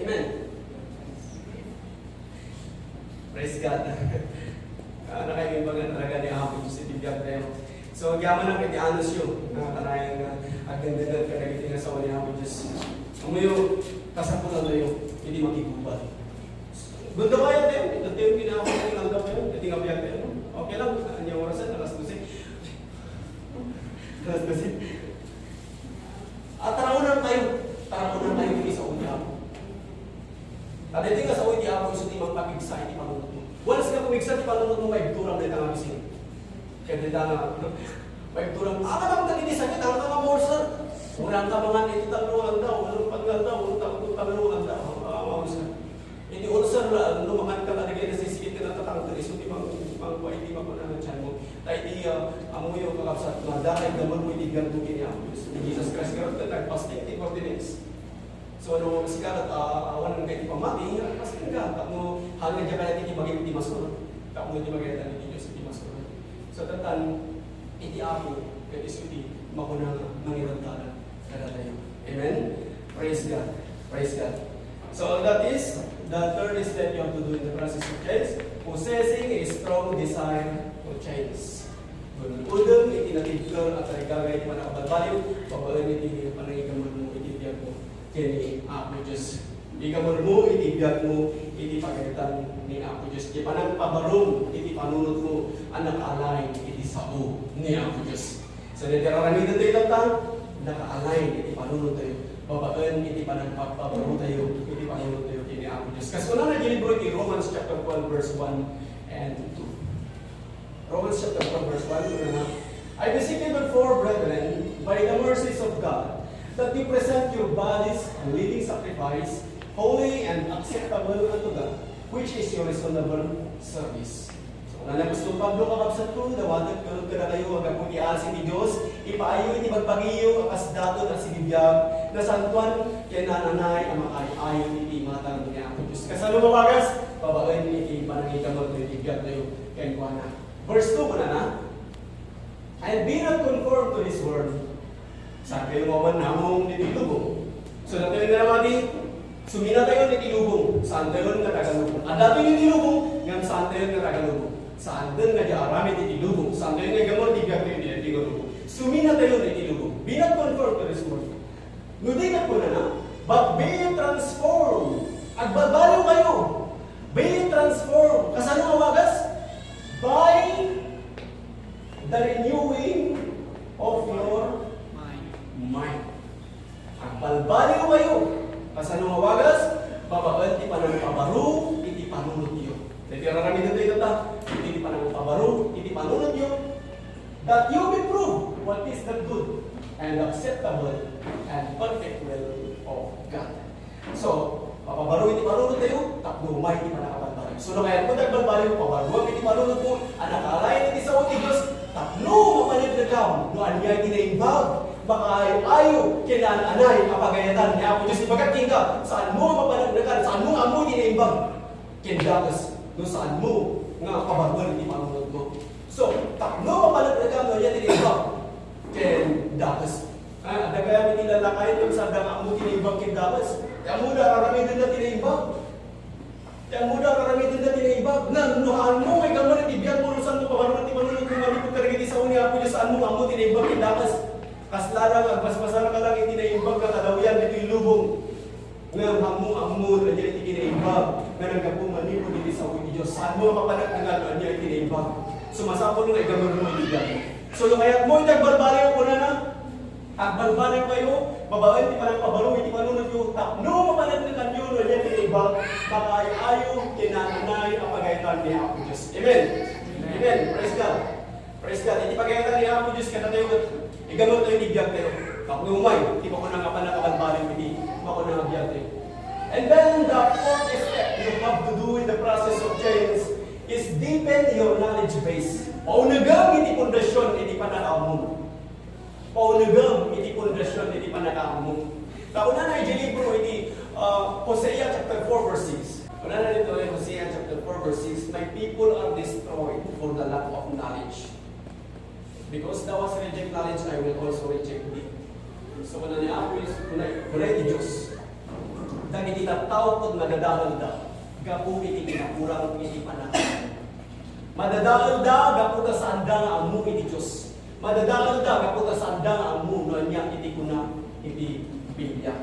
Amen? Praise God. Ano kayo yung bagan talaga ni Apo Diyos iti biyag tayo. So, yaman ang iti anos yun, kanayang agdandagan ka nagiti nga sa wali Apo Diyos. Umuyo, kasapunan na yun, hindi makikubal. Ganda ba yan din? Ito yung ginawa ko ng langgap yun. Ito yung abiyag yun. Okay lang, kanyang orasan, alas 12. Alas 12. At tarawunan tayo hindi sa unya. At ito nga sa unya ako, iso di magpapigsa, hindi panunod mo. Once ka pumigsa, di panunod mo, may turang na itang abisin. Kaya dito na, may turang, lang tagiti sakit, ang mga morser. Unang tamangan, ito tanungan daw, anong paggal daw, anong tanungan daw, morser. Hindi ulcer na, lumakan ka na na sisikit ka na tatanggal, iso di hindi mapunan ng tiyan mo. Tayo di, amoy yung kakapsat, madakay naman mo, hindi ganto kiniyam. Jesus Christ, karoon ka nag-fasting, take 40 minutes. So, ano, sikat at awan ng kayo pamati, fasting ka. Tapos, hanggang dyan kaya titi bagay iti masunod. Tapos, hindi bagay na iti Diyos iti masunod. So, tatan, iti ako, kaya iso iti makunang mangirantaran. Kada tayo. Amen? Praise God. Praise God. So, that is the third step you have to do in the process of change. Possessing a strong desire to change. Kung udang, itinatibkar at tarigagay iti manakabalbaliw, babaan iti panagigamon mo, iti biyag mo. Kini ako Diyos. Igamon mo, iti biyag mo, iti pagalitan ni ako Diyos. Iti panagpabarong, iti panunod mo, ang nakaalay, iti sao ni ako Diyos. So, natiraramitan tayo tantang, nakaalay, iti panunod tayo. Babaan, iti panagpabarong tayo, iti panunod tayo, kini ako Diyos. Kasi kung na nagilibro iti Romans chapter 12, verse 1 and 2. Romans chapter 12, verse 1, I beseech you therefore, brethren, by the mercies of God, that you present your bodies a living sacrifice, holy and acceptable unto God, which is your reasonable service. So, kung gusto Pablo kakabsat ko, dawadag ka na kayo, hanggang kung iasi ni Diyos, ipaayo, iti magpagiyo, akas dato na sinibiyag, na santuan, kaya nananay, ang makaayo, iti matang niya ako Diyos. Kasano mawagas, babaen, iti panangikamag, iti biyag na yung kaya na. Verse 2 muna na, and be not conformed to this world. Saan kayo maman namong nitilubong? So natin na naman sumina tayo nitilubong. Saan tayo nga tagalubong? At dati nitilubong, ngam saan tayo nga tagalubong? Saan tayo nga diarami nitilubong? Saan tayo nga gamon, tigag tayo nitilubong? Sumina tayo nitilubong. Be not conformed to this world. Nudikat po na, but be transformed. Agbabaliw kayo. Be transformed. Kasano ang wagas? By the renewing of your mind. Ang balbaliw kayo. Kasano mawagas? Bababal ti panagpabaru, iti panunod niyo. Dahil rarami dito ito ta, iti panagpabaru, iti panunod niyo. That you may prove what is the good and acceptable and perfect will of God. So, papabaru iti panunod tayo, tapno may iti panakabalbaliw. So, na kaya kung nagbalbaliw, pabaruang iti panunod mo, anak alay iti sa uti Diyos, tapno mapalit na kam, no anyay tinaimbag, baka ayo kinananay kapagayatan niya ako Diyos ibagat tingka saan mo mapanagdagan saan mo amo tinaimbag kindakas no saan mo nga kabarwan hindi panunod mo so takno mapanagdagan no niya tinaimbag kindakas ada kaya minilala kayo kung saan ang amo tinaimbag kindakas yung muda karami din na tinaimbag yung muda karami din na tinaimbag nanunuhan mo may gamon at ibiyag mo saan mo pamarunod ti manunod kung malipot ka rin sa unya ako Diyos saan mo amo tinaimbag kindakas kaslara nga, basbasara ka lang iti naimbag na kadawian, ito yung lubong. Nga hamu-amu, na niya iti kinaimbag. Nga nagkapuman niyo iti sa uwi Diyos. Saan mo mapapalat na niya iti naimbag. Sumasapon nga igamon mo iti diyan. So yung kaya mo iti agbalbaliw ko na. Agbalbaliw kayo, babae iti palang pabalo, iti panunod yung tapno mapalat na kanyo, na niya iti naimbag. Makaayayo, kinananay, ang pagayatan ni Ako Diyos. Amen. Amen. Praise God. Praise God. Iti pagayatan ni Ako Diyos, kada tayo igamot tayo ibiyag tayo. Kapag di pa ko nang kapanakabalbaliw, hindi pa ko nang ibiyag tayo. And then the fourth step you have to do in the process of change is deepen your knowledge base. Paunagam iti pundasyon, iti panakaamon. Paunagam iti pundasyon, iti panakaamon. Kauna na i-libro iti Hosea chapter 4 verse 6. Kauna na dito Hosea chapter 4 verse 6. My people are destroyed for the lack of knowledge. Because thou hast reject knowledge, I will also reject thee. So, kung niya ako is, kunay di Diyos. Dahil iti tataw ko't madadahal da, gapu iti kinakurang iti panakaman. Madadahal da, gapu ta sa anda nga amu iti Diyos. Madadahal da, gapu ta sa anda nga amu, no niya iti kuna, iti Biblia.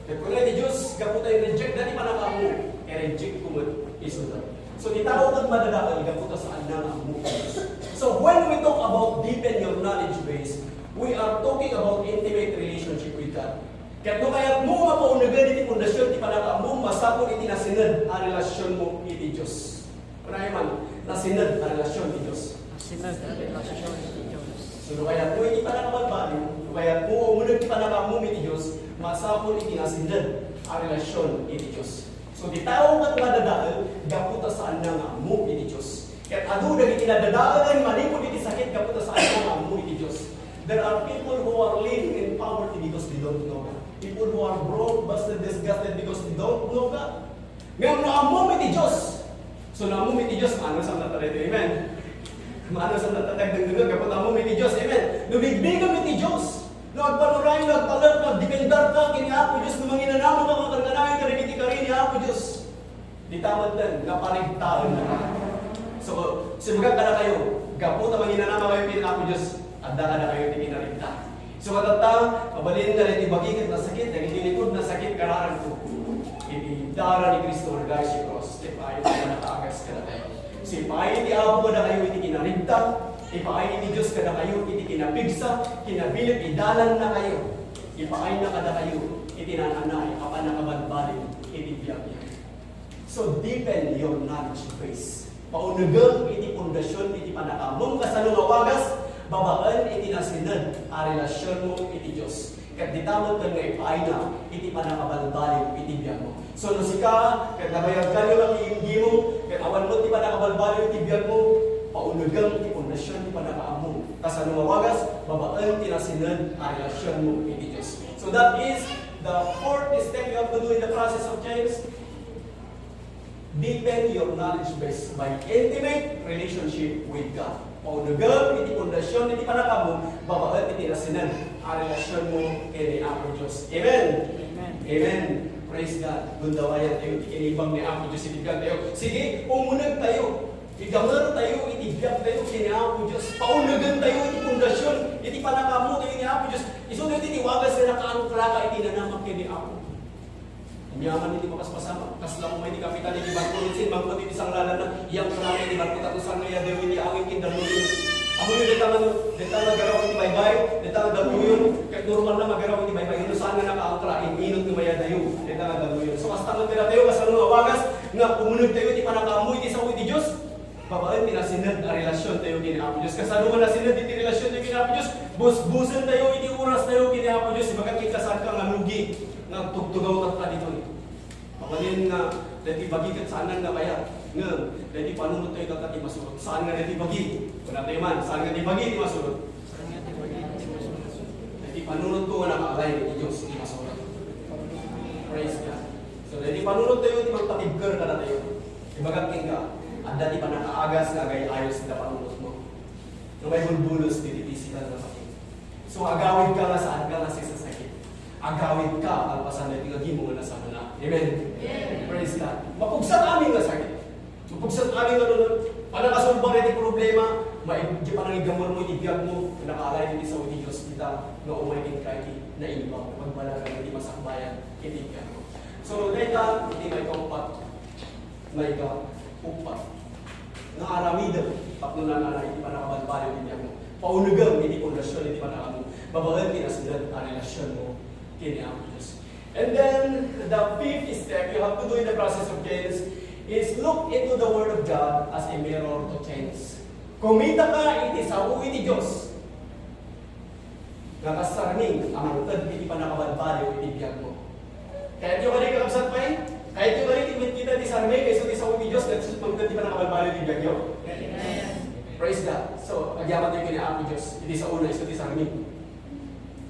Kaya kung di Diyos, gaputa yung reject, dati pa nakamo, reject ko mo isunod. So, di tao kang madadakal, gaputa sa anang ang Diyos. So, when we talk about deepen your knowledge base, we are talking about intimate relationship with God. Kaya kung kaya mo mapaunagan iti pundasyon, ti panaka mo, masapon iti nasinad ang relasyon mo iti Diyos. Kunay man, nasinad ang relasyon iti Diyos. Nasinad ang relasyon iti Diyos. So, kaya mo iti panakabalbalin, kaya mo umunag ti panaka mo iti Diyos, masapon iti nasinad ang relasyon iti Diyos. So, di tao kat madadakal, gaputa saan na nga mo iti Diyos. Kaya ado na itinadadaalan, malipod iti sakit, gaputa saan na nga mo iti Diyos. There are people who are living in poverty because they don't know God. People who are broke, busted, disgusted because they don't know God. Ngayon, naamom iti Diyos. So, naamom iti Diyos, maano sa natarito, amen? Maano sa natatagdagdagan, kapag naamom iti Diyos, amen? Lubigbigam iti Diyos. Nagpanuray, nagpalag, nagdipendar ka, kini Apo Diyos, numanginanamo ka, makanganangin ka, rin ni Apo Diyos. Di tamad din, naparigtaan na ka. So, sibagan ka na kayo, gaputa manginanamo kayo, kini Apo Diyos, adda ka na kayo, hindi kinarigta. So, matatang, kabalin na rin, ibagigit na sakit, nagitilikod na sakit, kararan ko. Idara ni Kristo, nagay si Cross, tipayo na nakaagas ka na kayo. Sipayo ni Apo na kayo, hindi kinarigta. Ipaay ni Diyos kada kayo, iti kinapigsa, kinabilip, idalan na kayo. Ipaay na kada kayo, iti nananay, apan nakabalbalin, iti biyag-biyag. So, deepen your knowledge base. Paunagang iti pundasyon, iti panakamong kasanong awagas, babaan iti nasinad, a relasyon mo iti Diyos. Kat di tamad ka nga ipaay na, iti panakabalbalin, iti biyag mo. So, lusika, kat nabayag ka nyo lang iinggi mo, kat awan mo, iti panakabalbalin, iti biyag mo, paunagang iti pundasyon, iti panakaamong. Kasanong awagas, babaan iti nasinad, a relasyon mo iti Diyos. So, that is the fourth step you have to do in the process of James. Deepen your knowledge base by intimate relationship with God. Paunagang iti pundasyon, iti panakaamong, babaan iti nasinad, a relasyon mo kini Apo Diyos. Amen? Amen. Amen. Praise God. Gundawayan tayo, ikinibang ni Apo Diyos, itigan tayo. Sige, umunag tayo. Igamar tayo, itibiyag tayo kini Apo Diyos. Paunagan tayo, iti pundasyon, iti panakamu tayo ni Apo Diyos. Isunod iti wagas na nakaangkraka, iti nanamak kini Apo. Nyaman iti makaspasama. Kasla mo may iti kapitan, iti barko nitsin, magpot iti sanglala na, iyang karami iti barko tatusan na yadew, iti awing kindalunin. Ako yung detang magaraw iti baybay, detang daluyon, kahit normal na magaraw iti baybay, ino saan nga nakaangkra, iminot ni mayadayo, detang daluyon. So, kastangan tira tayo, kasanong awagas, nga pumunod tayo, iti panakamu, iti sawo iti Diyos. Babaan pinasinad ang relasyon tayo kini Apo Diyos. Kasano man nasinad iti relasyon tayo kini Apo Diyos, busbusan tayo, iti oras tayo kini Apo Diyos. Ibagat kikasan ka nga lugi, nga tugtugaw ka dito. Papanin nga, dati bagi kat saan nga bayar. Nga, dati panunod tayo tatati masurot. Saan nga dati bagi? Wala tayo man, saan nga dati bagi iti masurot? Dati panunod ko nga nakaalay iti Diyos iti masurot. Praise God. So, dati panunod tayo, iti magtatibgar ka na tayo. Ibagat ka. At dati pa nakaagas nga gay ayos na panunod mo. Nung may bulbulos, physical na pati. So agawid ka nga saan ka nga sa sakit. Agawid ka, alpasan na tingagi mo nga nasa na. Amen? Yeah. Praise God. Mapugsat amin nga sakit. Mapugsat amin nga doon. Panakasulbang na iti problema, maibigyan pa nang igamor mo, ibiyag mo, nakaalay hindi sa uti Diyos kita, na umayin ka iti na ibaw. Magbalaga hindi masakbayan, iti ibiyag mo. So later, hindi may kompat. May upat. Nga aramida, tapno na nga iti panakabalbali iti biyag mo. Paunagang iti pundasyon, iti panakamu. Babagan kinasinad ang relasyon mo kini Apo Diyos. And then, the fifth step you have to do in the process of change is look into the Word of God as a mirror to change. Kumita ka iti sawo iti Diyos. Nakasarning ang utad iti panakabalbali iti biyag mo. Kaya di ko rin kakabsat pa kahit yung malit kita di sarme, kaysa di sa uti Diyos, nagsusunod di pa nakabal-bali di biyagyo. Praise God. So, agyaman tayo kini Apo Diyos, hindi sa una, iso di sarme.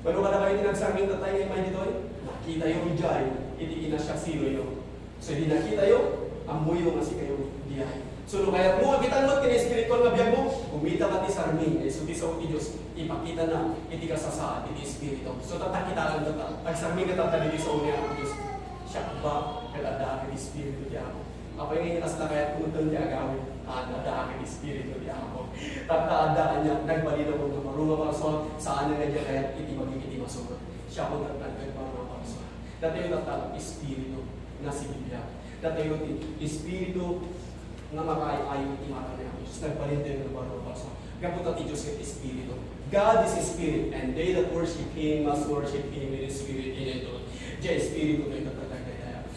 Pero kada kayo tinagsarming tatay ngayon may dito, nakita yung ijay, hindi kinasyaksino yun. So, hindi nakita yung amoy yung kasi kayo diyan. So, kaya mo, kita mo, kini-spiritual nga biyag mo, kumita ka di sarming, iso di sa uti Diyos, ipakita na, hindi ka sasaan, hindi spirito. So, tatakita lang tata. Pag-sarming ka tata, hindi sa una Apo Diyos. Ba, kada ang espiritu di ako. Apa yung inas na kaya pumuntan di agawin? Ada ang espiritu di ako. Tata-adaan niya, nagbalino ko ng marunong parason, saan na nga kaya iti magigiti masugot. Siya ko nagtagdag marunong parason. Datayo tatang espiritu nga si Biblia. Datayo espiritu nga makaayo iti mata niya. Diyos nagpalintin ng barubasa. Kaputa ti Diyos yung espiritu. God is a spirit, and they that worship Him must worship Him in spirit and in truth. Diya espiritu na itatagay.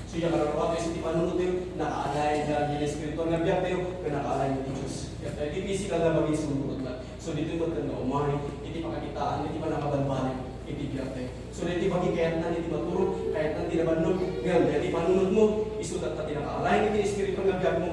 So yung kararawa tayo sa ti panunod tayo, nakaalay na yung espiritu. Ang nabiyag tayo, nakaalay ni Diyos. Kaya di physical na bagay sumunod lang. So dito yung magkanda umay, iti pakakitaan, iti pa nakabalbalik, iti biyag tayo. So dito bagay kahit na, iti maturo, kahit na di naman nun, ngayon, iti panunod mo, isudat na tinakaalay, iti espiritu ng biyag mo,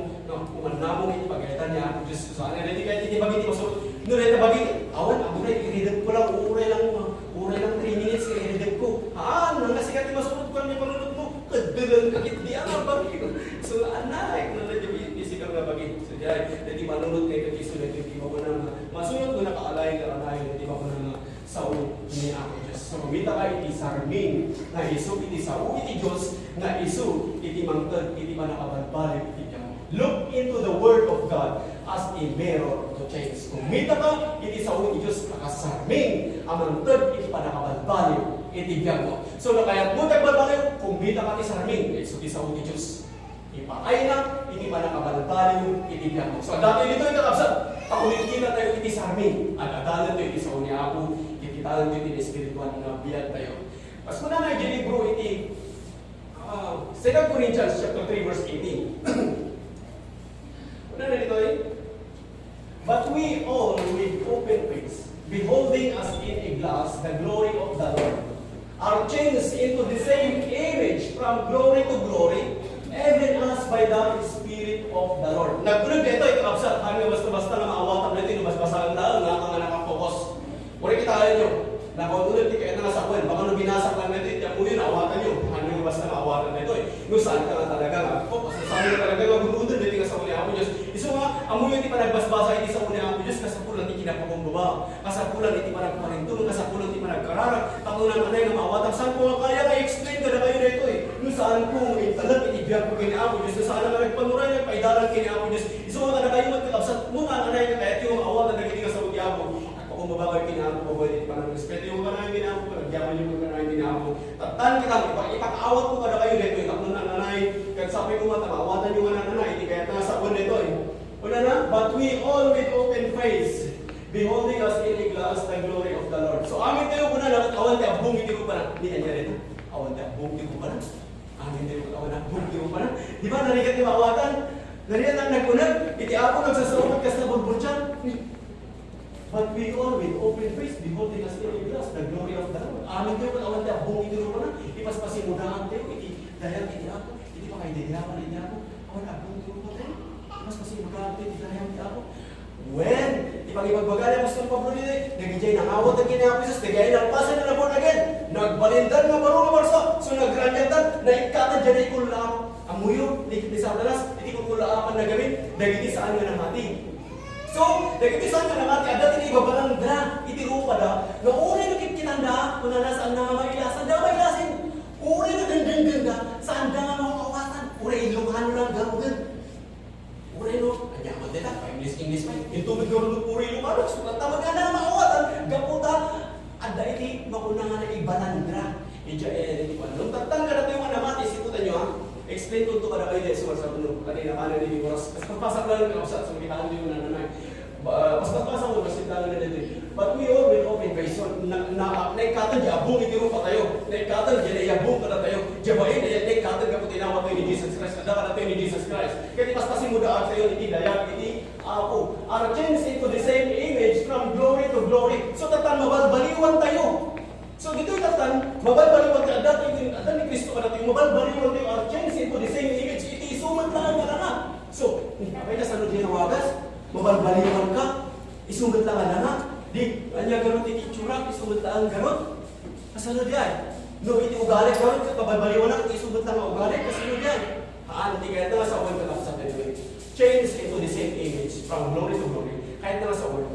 kumanna mo, iti pagkaitan niya ako, Diyos, so ano, iti bagay, iti masurot, no, iti bagay, awan, ako na, i-read ko lang, uray lang 3 minutes, i-read ko, nangasikat, iti masurot ko, ang panunod mo, kadalang kakit di ang bagay ko. So, anay, kung nandiyan physical na bagay. So, dahil manunod kayo kakiso na hindi ba ko na masunod ko nakaalay ka na hindi ba ko na sao ni ako Diyos. So, kumita ka iti sarming na iso iti sao iti Diyos na iso iti mangtag iti manakabalbalik iti Diyos. Look into the Word of God as a mirror to change. Kumita ka iti sao iti Diyos nakasarming amantag iti panakabalbalik iti Diyos. So, nakayat mo tagbalbalik, kumita ka iti sarming iso iti sao iti Diyos. Ipakay na, iti pa nakabalbaliw, iti biyak mo. So, dati dito yung kakabsat, pakulit kita tayo iti sarming. At adalan tayo iti sa unya ako, iti talan tayo iti espiritual na biyag tayo. Pas mo na nga yung libro iti 2 Corinthians chapter 3 verse 18. Ano na dito eh? But we all with open face, beholding as in a glass the glory of the Lord, are changed into the same image from glory to glory, even as by the Spirit of the Lord. Nagpunod dito, ikakabsat, hanggang basta-basta na maawatan natin, basta-basta ang dahil, nakaka-focus. Muli kita nyo, nakunod, di kayo na sa kwen, baka nung binasak lang natin, tiyak mo yun, awatan nyo, hanggang basta maawatan na ito eh. Nung saan ka nga talaga nga, focus, saan ka talaga nga, guludod, hindi ka sa uli ako Diyos. Iso nga, amo yun, di pa nagbasbasa, hindi sa uli ako Diyos, kasapulan, di kinapakumbaba, kasapulan, di pa nagparintulong, kasapulan, di pa nagkararag, tapunan ka na yung maawatan, saan ko nga kaya, ka-explain ka na kayo na ito eh. Nung saan ko, italag, itibiyag ko kini ako Diyos, nung saan nga nagpanuray, nagpaidaran kini ako Diyos, iso nga na kayo magkakabsat, muna ka na yung kaya, yung maawatan, nagiging ka sa uli ako, kung mababay kinako ko, pwede pa nang respeto yung kanang ginako ko, nagyaman yung kanang ginako. Tatan kita, ipakaawat ko kada kayo dito, itakno na nanay, kahit sabi ko mata, maawatan yung kanang nanay, hindi kaya nasa ko dito eh. Una na, but we all with open face, beholding us in a glass the glory of the Lord. So amin tayo kuna na, awan tayo, abong hindi ko pa na, hindi kanya rin, awan tayo, abong hindi ko pa na, amin tayo, awan tayo, abong hindi ko pa na. Di ba, narigat yung maawatan? Narigat ang nagpunag, iti ako nagsasawag kas na burbutsan. But we all with open face, beholding us in a glass, the glory of the Lord. Amin tayo, awan tayo, abong hindi ko pa na, ipaspasin mo daan tayo, iti dayang iti ako, iti pa kayo diyaman iti ako, awan abong hindi ko pa tayo, ipaspasin mo daan tayo, iti dayang iti ako. When, ipag-ibagbagal ang Apostol Pablo nito, nagijay ng awat ang kinapisos, nagay ng pasan na born again, nagbalindan nga barong marso, so nagranyatan, naikatan dyan ay kulaan. Ang muyo, dikit ni Satanas, hindi ko kulaan na gamit, nagiti saan nga ng hati. So, nagiti saan nga ng hati, adat ini ibabalang dra, itirupa da, na unay nakikitanda, kung na nasaan na mailasan, da mailasin, unay na ganda, saan da nga mga kawatan, unay ilunghan lang gamugan. Unay no, kanyaman din lang, English man. Yung tubig nga rin puri yung ano, so tamad nga na maawatan, gaputa, ada iti, makuna nga na ibalandra. Ija di pa. Nung tatang ka na ito yung anamati, siputan nyo ha, explain ko ito ka na kayo dahil suwar sa puno, kanina kanan ni Oras. Kasi pagpasak lang yung kausap, so makitahan nyo na nanay. Pas pagpasak mo, kasi tayo na dito. But we all will open face, so naikatan di abong itiro pa tayo, naikatan di naiyabong ka na tayo, jabain, naikatan ka po tinawag tayo ni Jesus Christ, kada ka na tayo ni Jesus Christ. Kaya pas-pasin mo daan tayo, iti dayag, iti ako, are changed into the same image from glory to glory. So tatan, mabalbaliwan tayo. So dito yung tatan, mabalbaliwan tayo. Dati ni Kristo ka natin, mabalbaliwan tayo, are changed into the same image. Iti isumat lang ka na. So, kapay na sa nung dinawagas, mabalbaliwan ka, isumat lang ka na. Di, kanya garot iti itsura, isumat lang garot. Kasunod yan. No, iti ugali garot, mabalbaliwan na, isumat lang ang ugali, kasunod yan. Haan, di kaya nga sa uwan ka sa pwede. Change into the same image from glory to glory. Kahit na sa word,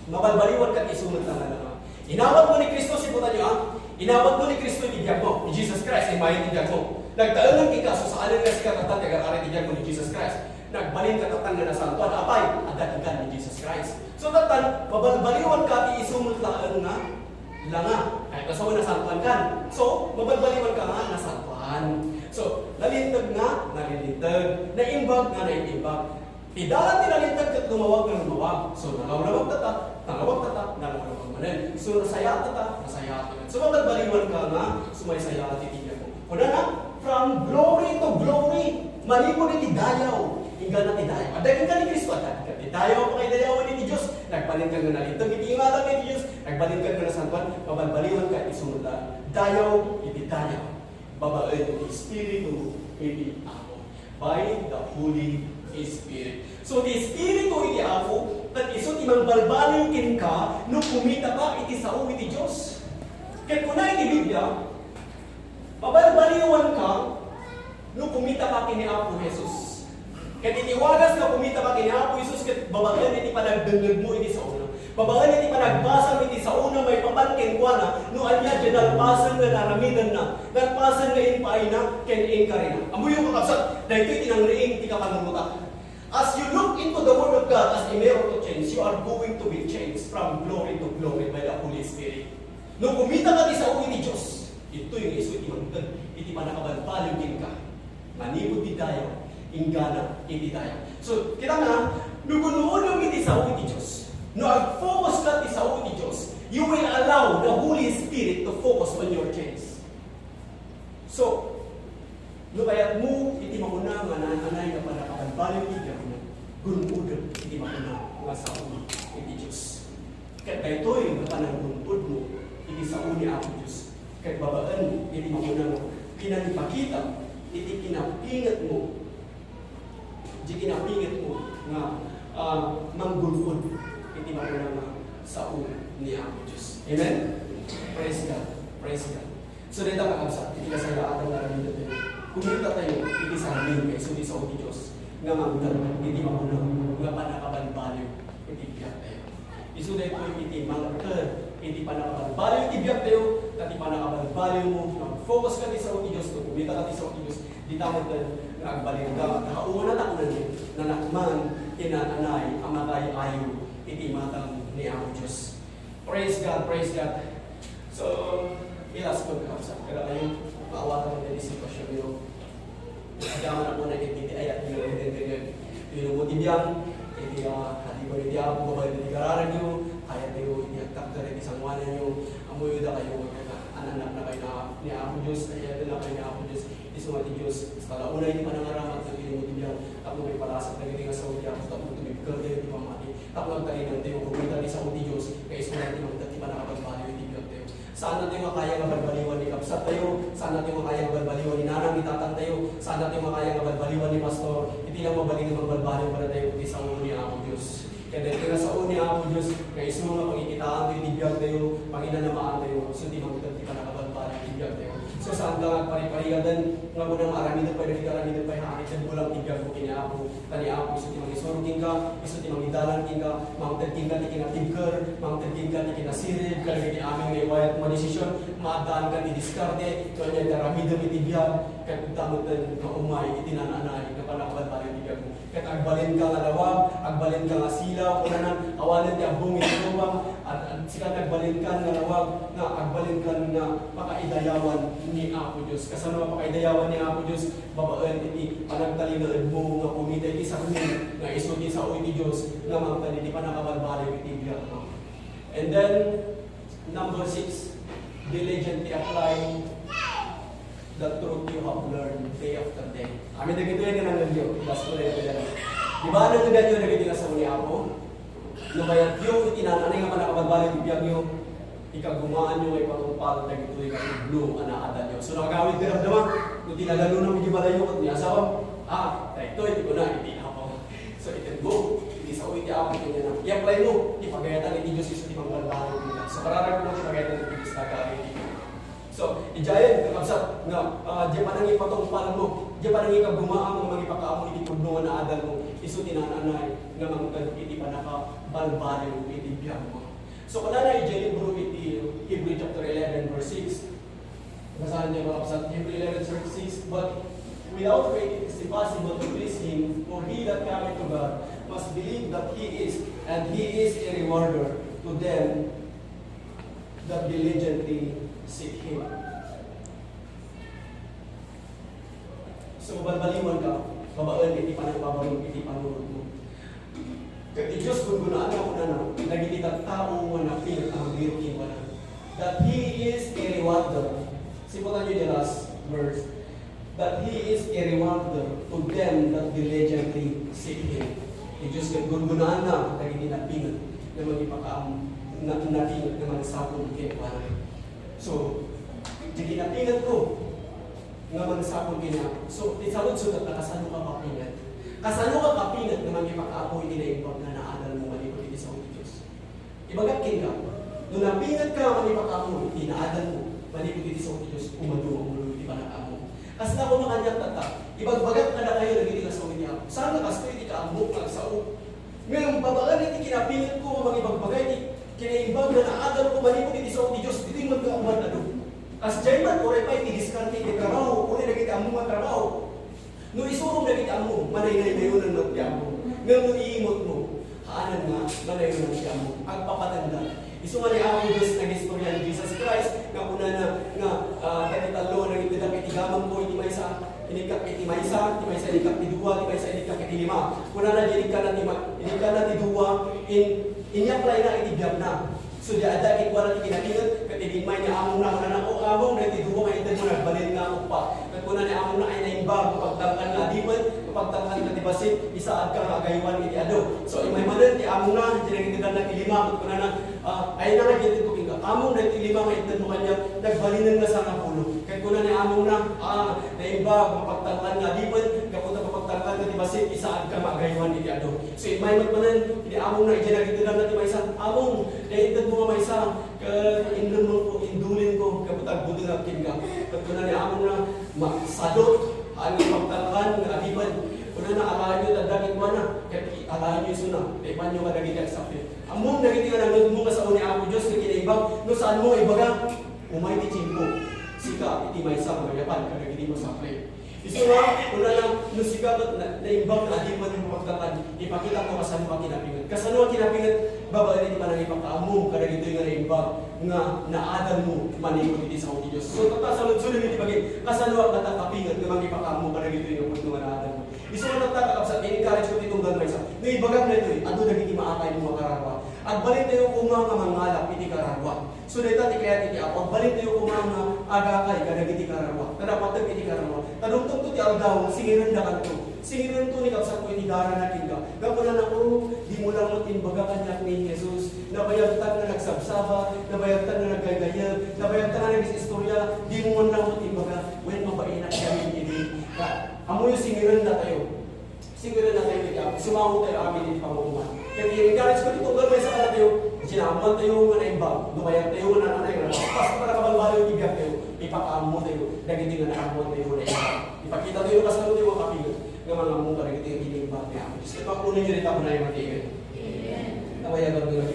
mabalbaliwan ka, isumat lang na. Inawat mo ni Kristo, siputan niyo ha? Inawat mo ni Kristo, ibigyan mo. Ni Jesus Christ, ay mahin ibigyan mo. Nagtaon ng ikaso sa alin nga si katatan, kagakarin ibigyan mo ni Jesus Christ. Nagbalin katatan nga na santuan, apay, at dakigan ni Jesus Christ. So tatan, mabalbaliwan ka, isumat lang na, langa. Kahit kasawa nasantuan ka. So, mabalbaliwan ka nga, nasantuan. So, nalintag nga, nalilintag. Naimbag nga, naimbag. Idalan tinalintag at lumawag na lumawag. So, nalawag tata, nalawag manan. So, nasaya tata, nasaya tata. So, mabalbaliwan ka nga, sumaysaya titigan mo. Kuna na, from glory to glory, malibo na tidayaw. Hingga na tidayaw. Adagin ka ni Kristo at tidayaw pa kay dayawan ni Diyos. Nagbalin ka nga nalintag, itiingatan ni Diyos. Nagbalin ka nga nasantuan, mabalbaliwan ka isunod na. Dayaw, itidayaw. Babae ng Espiritu, iti ako. By the Holy Spirit. So, the Espiritu iti ako, at isot imang balbalin ka, nung kumita ka, iti sao iti Diyos. Kaya kung na iti Biblia, mabalbaliwan ka, nung kumita ka kini Apo Jesus. Kaya itiwagas ka kumita ka kini Apo Jesus, kaya babagan iti panagdangag mo iti sa una. Babagan iti panagbasang iti sa una, may papankin kwa na, no anya dyan nalpasan na naramidan na, nalpasan na inpaay na, kaya ka rin na. Amoy yung kakabsat, dahil ito'y tinangriing iti ka panungutak. As you look into the Word of God as a mirror to change, you are going to be changed from glory to glory by the Holy Spirit. No kumita ka ti sa uwi ni Diyos, ito yung iso iti manggan, iti panakabalbalugin ka. Manibod ti dayaw, ingana iti dayaw. So, kita nga, nugunuunong iti sa uwi ni Diyos. No ag-focus ka ti sa uwi ni Diyos, you will allow the Holy Spirit to focus on your change. So, no bayat mo, iti makuna nga nananay na panakabalbalog iti mo, gunudod iti makuna nga sa uwi iti Diyos. Kaya daytoy nga pananggunod mo, iti sa uwi ako Diyos. Kaya babaan, iti makuna mo, pinanipakita, iti kinapingat mo, iti kinapingat mo nga manggunod, iti makuna nga sa uwi ni ako Diyos. Amen? Praise God. Praise God. So dito kakabsa, iti kasayaan ang naramin natin. Kumita tayo, iti sa amin kay sudi sa uti Diyos, nga manggal, iti makuna, nga panakabalbaliw, iti biyak tayo. Isuday po iti mangkad, iti panakabalbaliw, iti biyak tayo, kati panakabalbaliw mo, mag-focus ka sa uti Diyos, kumita ka sa uti Diyos, di tamo tayo, nga agbalin ka, nakauna na kunan niya, na nakman, tinananay, amatay ayo, iti matang ni ang Diyos. Praise God, praise God. So, ilas ko kapsa, kaya kayo, maawatan mo na yung sitwasyon nyo. Agaman ako na iti ayat nyo, iti lumutibyan, iti hati ko iti ako, babay iti gararan nyo, kaya tayo iti agtaktar iti sangwanan nyo, amoy da kayo, ananak na kayo na ni Apo Diyos, ayat na kayo ni Apo Diyos, isumati Diyos, sa una iti panangaramat sa iti lumutibyan, tapos may palasap na iti nga sa uti ako, tapos tumibigkal tayo iti pamati, tapos nagtalinan tayo, kumita iti sa uti Diyos, kaya isumati magdati panakapagbaliw iti biyak tayo. Saan natin makaya nga balbaliwan ni Kapsat tayo? Saan natin makaya nga balbaliwan ni Nanang Itatang tayo? Saan natin makaya nga balbaliwan ni Pastor? Hindi lang mabaling nga magbaliwan para tayo kundi sa ulo ni Apo Diyos. Kaya dahil nga sa ulo ni Apo Diyos, kaya iso nga pangikitaan tayo, tibiyag tayo, panginanamaan tayo, so di magdati pa nakabalbaliw, tibiyag tayo. So saan ka nga pari-parigadan, nga mo nang aramidan pa, nagkaramidan pa, hakitan mo lang tibiyag mo kini Apo, tani Apo, iso di mangisurugin ka, iso di mangidalan ka, mangtagking ka, di kinatibker, mangtagking ka, di kinasirib, kalagay ni aming may wayat mo desisyon, maadaan ka, di diskarte, kanya karamidan ni tibiyag, kaya kutamutan ka umay, itinananay, na panakabalbaliw tibiyag mo. Kaya agbalin ka nga lawag, agbalin ka nga silaw, kunanan, awalan ti abong itulubang, at sika nagbalin ka nga lawag, nga agbalin ka nga pakaidayawan ni Apo Diyos. Kasano pakaidayawan ni Apo Diyos, babaan iti panagtalinood mo nga kumita iti sa kunin, nga isuti sa uwi ni Diyos, nga mangtan iti panakabalbaliw iti biyak mo. And then, number 6, diligently apply the truth you have learned day after day. Amin na gito yan nga ng Diyo. Last ko na ito yan. Di ba na nga ganyo na gito nga sa uli ako? No kaya yung itinananay nga panakabalbaliw iti biyak nyo, ikagumaan nyo ay patungpal na gito yung blue anaadan nyo. So nakagawid ka naman, kung tinagalo na medyo malayo at niya asawa, ito, iti ko na, iti ako. So itinbo, iti sa uwi, iti ako, iti niya na. I-apply mo, ipagayatan iti Diyos isa iti pangbalbaliw nila. So pararag mo, ipagayatan iti Diyos na gawin iti. So, ijayan, kakabsat, nga, di pa nang ipatungpal mo, di pa nang ikagumaan mo, magipakaamon iti pudnungan na adal mo, iso tinananay, nga mangkad iti panakabalbaliw iti biyak mo. So, kung na ijayan libro iti Hebrew chapter 11 verse 6, basahan niya kakabsat, Hebrew 11 verse 6, but without faith it is impossible to please Him, for he that cometh to God must believe that He is, and He is a rewarder to them that diligently seek Him. So, balbaliwan ka, babaan, iti panagbabalong, iti panunod mo. Kati Diyos, kung gunaan ako na nagititang tao nga na pinag ang birukin mo na. That He is a rewarder. Simulan nyo yung last verse. That He is a rewarder to them that diligently seek Him. Kati Diyos, kung gunaan na nagititang na magipakaam na pinag na magsapon kayo pa. So, hindi napingat ko nga magsapon kayo. So, isalod sulat na kasano ka kapingat. Kasano ka kapingat na magipakaapoy nila na naadal mo malipot iti sa Diyos. Ibagakin ka. Nung napingat ka magipakaapoy, inaadal mo malipot iti sa Diyos, umaduwa mo iti panakaamo. Kasi na kung makanyak tata, ibagbagat ka na kayo nagiti ka sa Diyos. Saan na kasto iti kaambok magsao? Ngayon, babagan iti kinapingat ko magibagbagay iti kinaimbag na naadal ko malipot iti sa Diyos, iti magkaumad na doon. As dyan man, oray pa iti diskarte iti trabaho, oray nagiti amo nga trabaho. Nung isurong nagiti amo, manay-nay na yun ang magtiamo. Ngayon, nung iimot mo, haanan nga, manay yun ang tiamo. Ang papatanda. Iso nga ni ako Diyos nag-istorya ni Jesus Christ, nga kuna na kanitalo, nang itidak itigamang ko, iti maysa, inikak iti maysa, inikak iti duwa, inikak iti lima. Kuna na, inikak na iti duwa, inyak lang na iti biyag na. So, di ada kitwa na ikinakingat, katigimay niya among na, kuna na, o among na iti duwa, nga iti mo nagbalin nga ako pa. Kuna ni among na ay naimbag, kapagtangkan nga diman, kapagtangkan nga dibasit, isaad ka nga agaywan iti ado. So, imay manan, ti among na, tinagitigan na ilima, kuna na, ay na nga dito ko pinga. Among na iti lima nga iti mo kanya, nagbalinan na sa napulo. Kaya kuna ni among na, naimbag, kapagtangkan nga diman, kapunta kapagtangkan nga dibasit, isaad ka nga agaywan iti ado. So, imay manan, ti among na, itinagitigan na ti maysa, among, naitad mo nga maysa, indulin ko, kaputag buti nga pinga. Kaya kuna ni among na, sadot, ang pagtangkan ng adiban. Kuna na alahan nyo, tadagin mo na. Kaya alahan nyo yung suna. Taipan nyo ka naging nagsapit. Among naging nga nang mo ka sa uni ako Diyos, na kinaibag. No saan mo ibaga? Umay ti chimpo. Sika, iti may sa mga yapan, ka naging mo sa play. Iso nga, una lang, no sika, naimbag na adiban ng pagtangkan. Ipakita mo kasano ka kinapingat. Kasano ka kinapingat, babalik pa nang ipakaamo, ka naging nga naimbag. Nga naadal mo manikot iti sa uni Diyos. So, tatasalod-sulod iti bagay. Kasano ang natatapingat nga magipakaamo ka naging nga punto nga naadal mo. Iso nga nagtakakapsat, in-encourage ko itong ganmay sa. No, ibagam na ito ano naging maakay mo makararwa. Agbalik tayo kung mga mangalap iti kararwa. So, dito ti kaya iti ako, agbalik tayo kung mga agakay ka naging iti kararwa. Tadapatag iti kararwa. Tanong-tong to ti aldaw, singiran na kanto. Singiran to ni kapsat ko iti gara natin ka. Gapula na ko, di mo lang matimbaga kanyak ni Jesus. Nabayagtan na nagsabsaba, nabayagtan na nagagayag, nabayagtan na nag-istorya, di mo man lang matimbaga. When mabainak kami ini. Amo yung singiran na tayo. Singiran na tayo iti ako. Sumamo tayo amin iti pamumuhan. Kaya i-encourage ko dito, galway sa kanat tayo. Sinamuan tayo nga na imbag. Dumayag tayo nga na nanay. Pas para kabalbalo yung ibiyag tayo. Ipakaamo tayo. Dagiti nga nakamuan tayo nga na imbag. Ipakita tayo kasano tayo mga kapingat. Nga mga mong karagiti yung iniimbag niya. Just ipakunin nyo rin ako na yung matigil. Nawayagan ko yung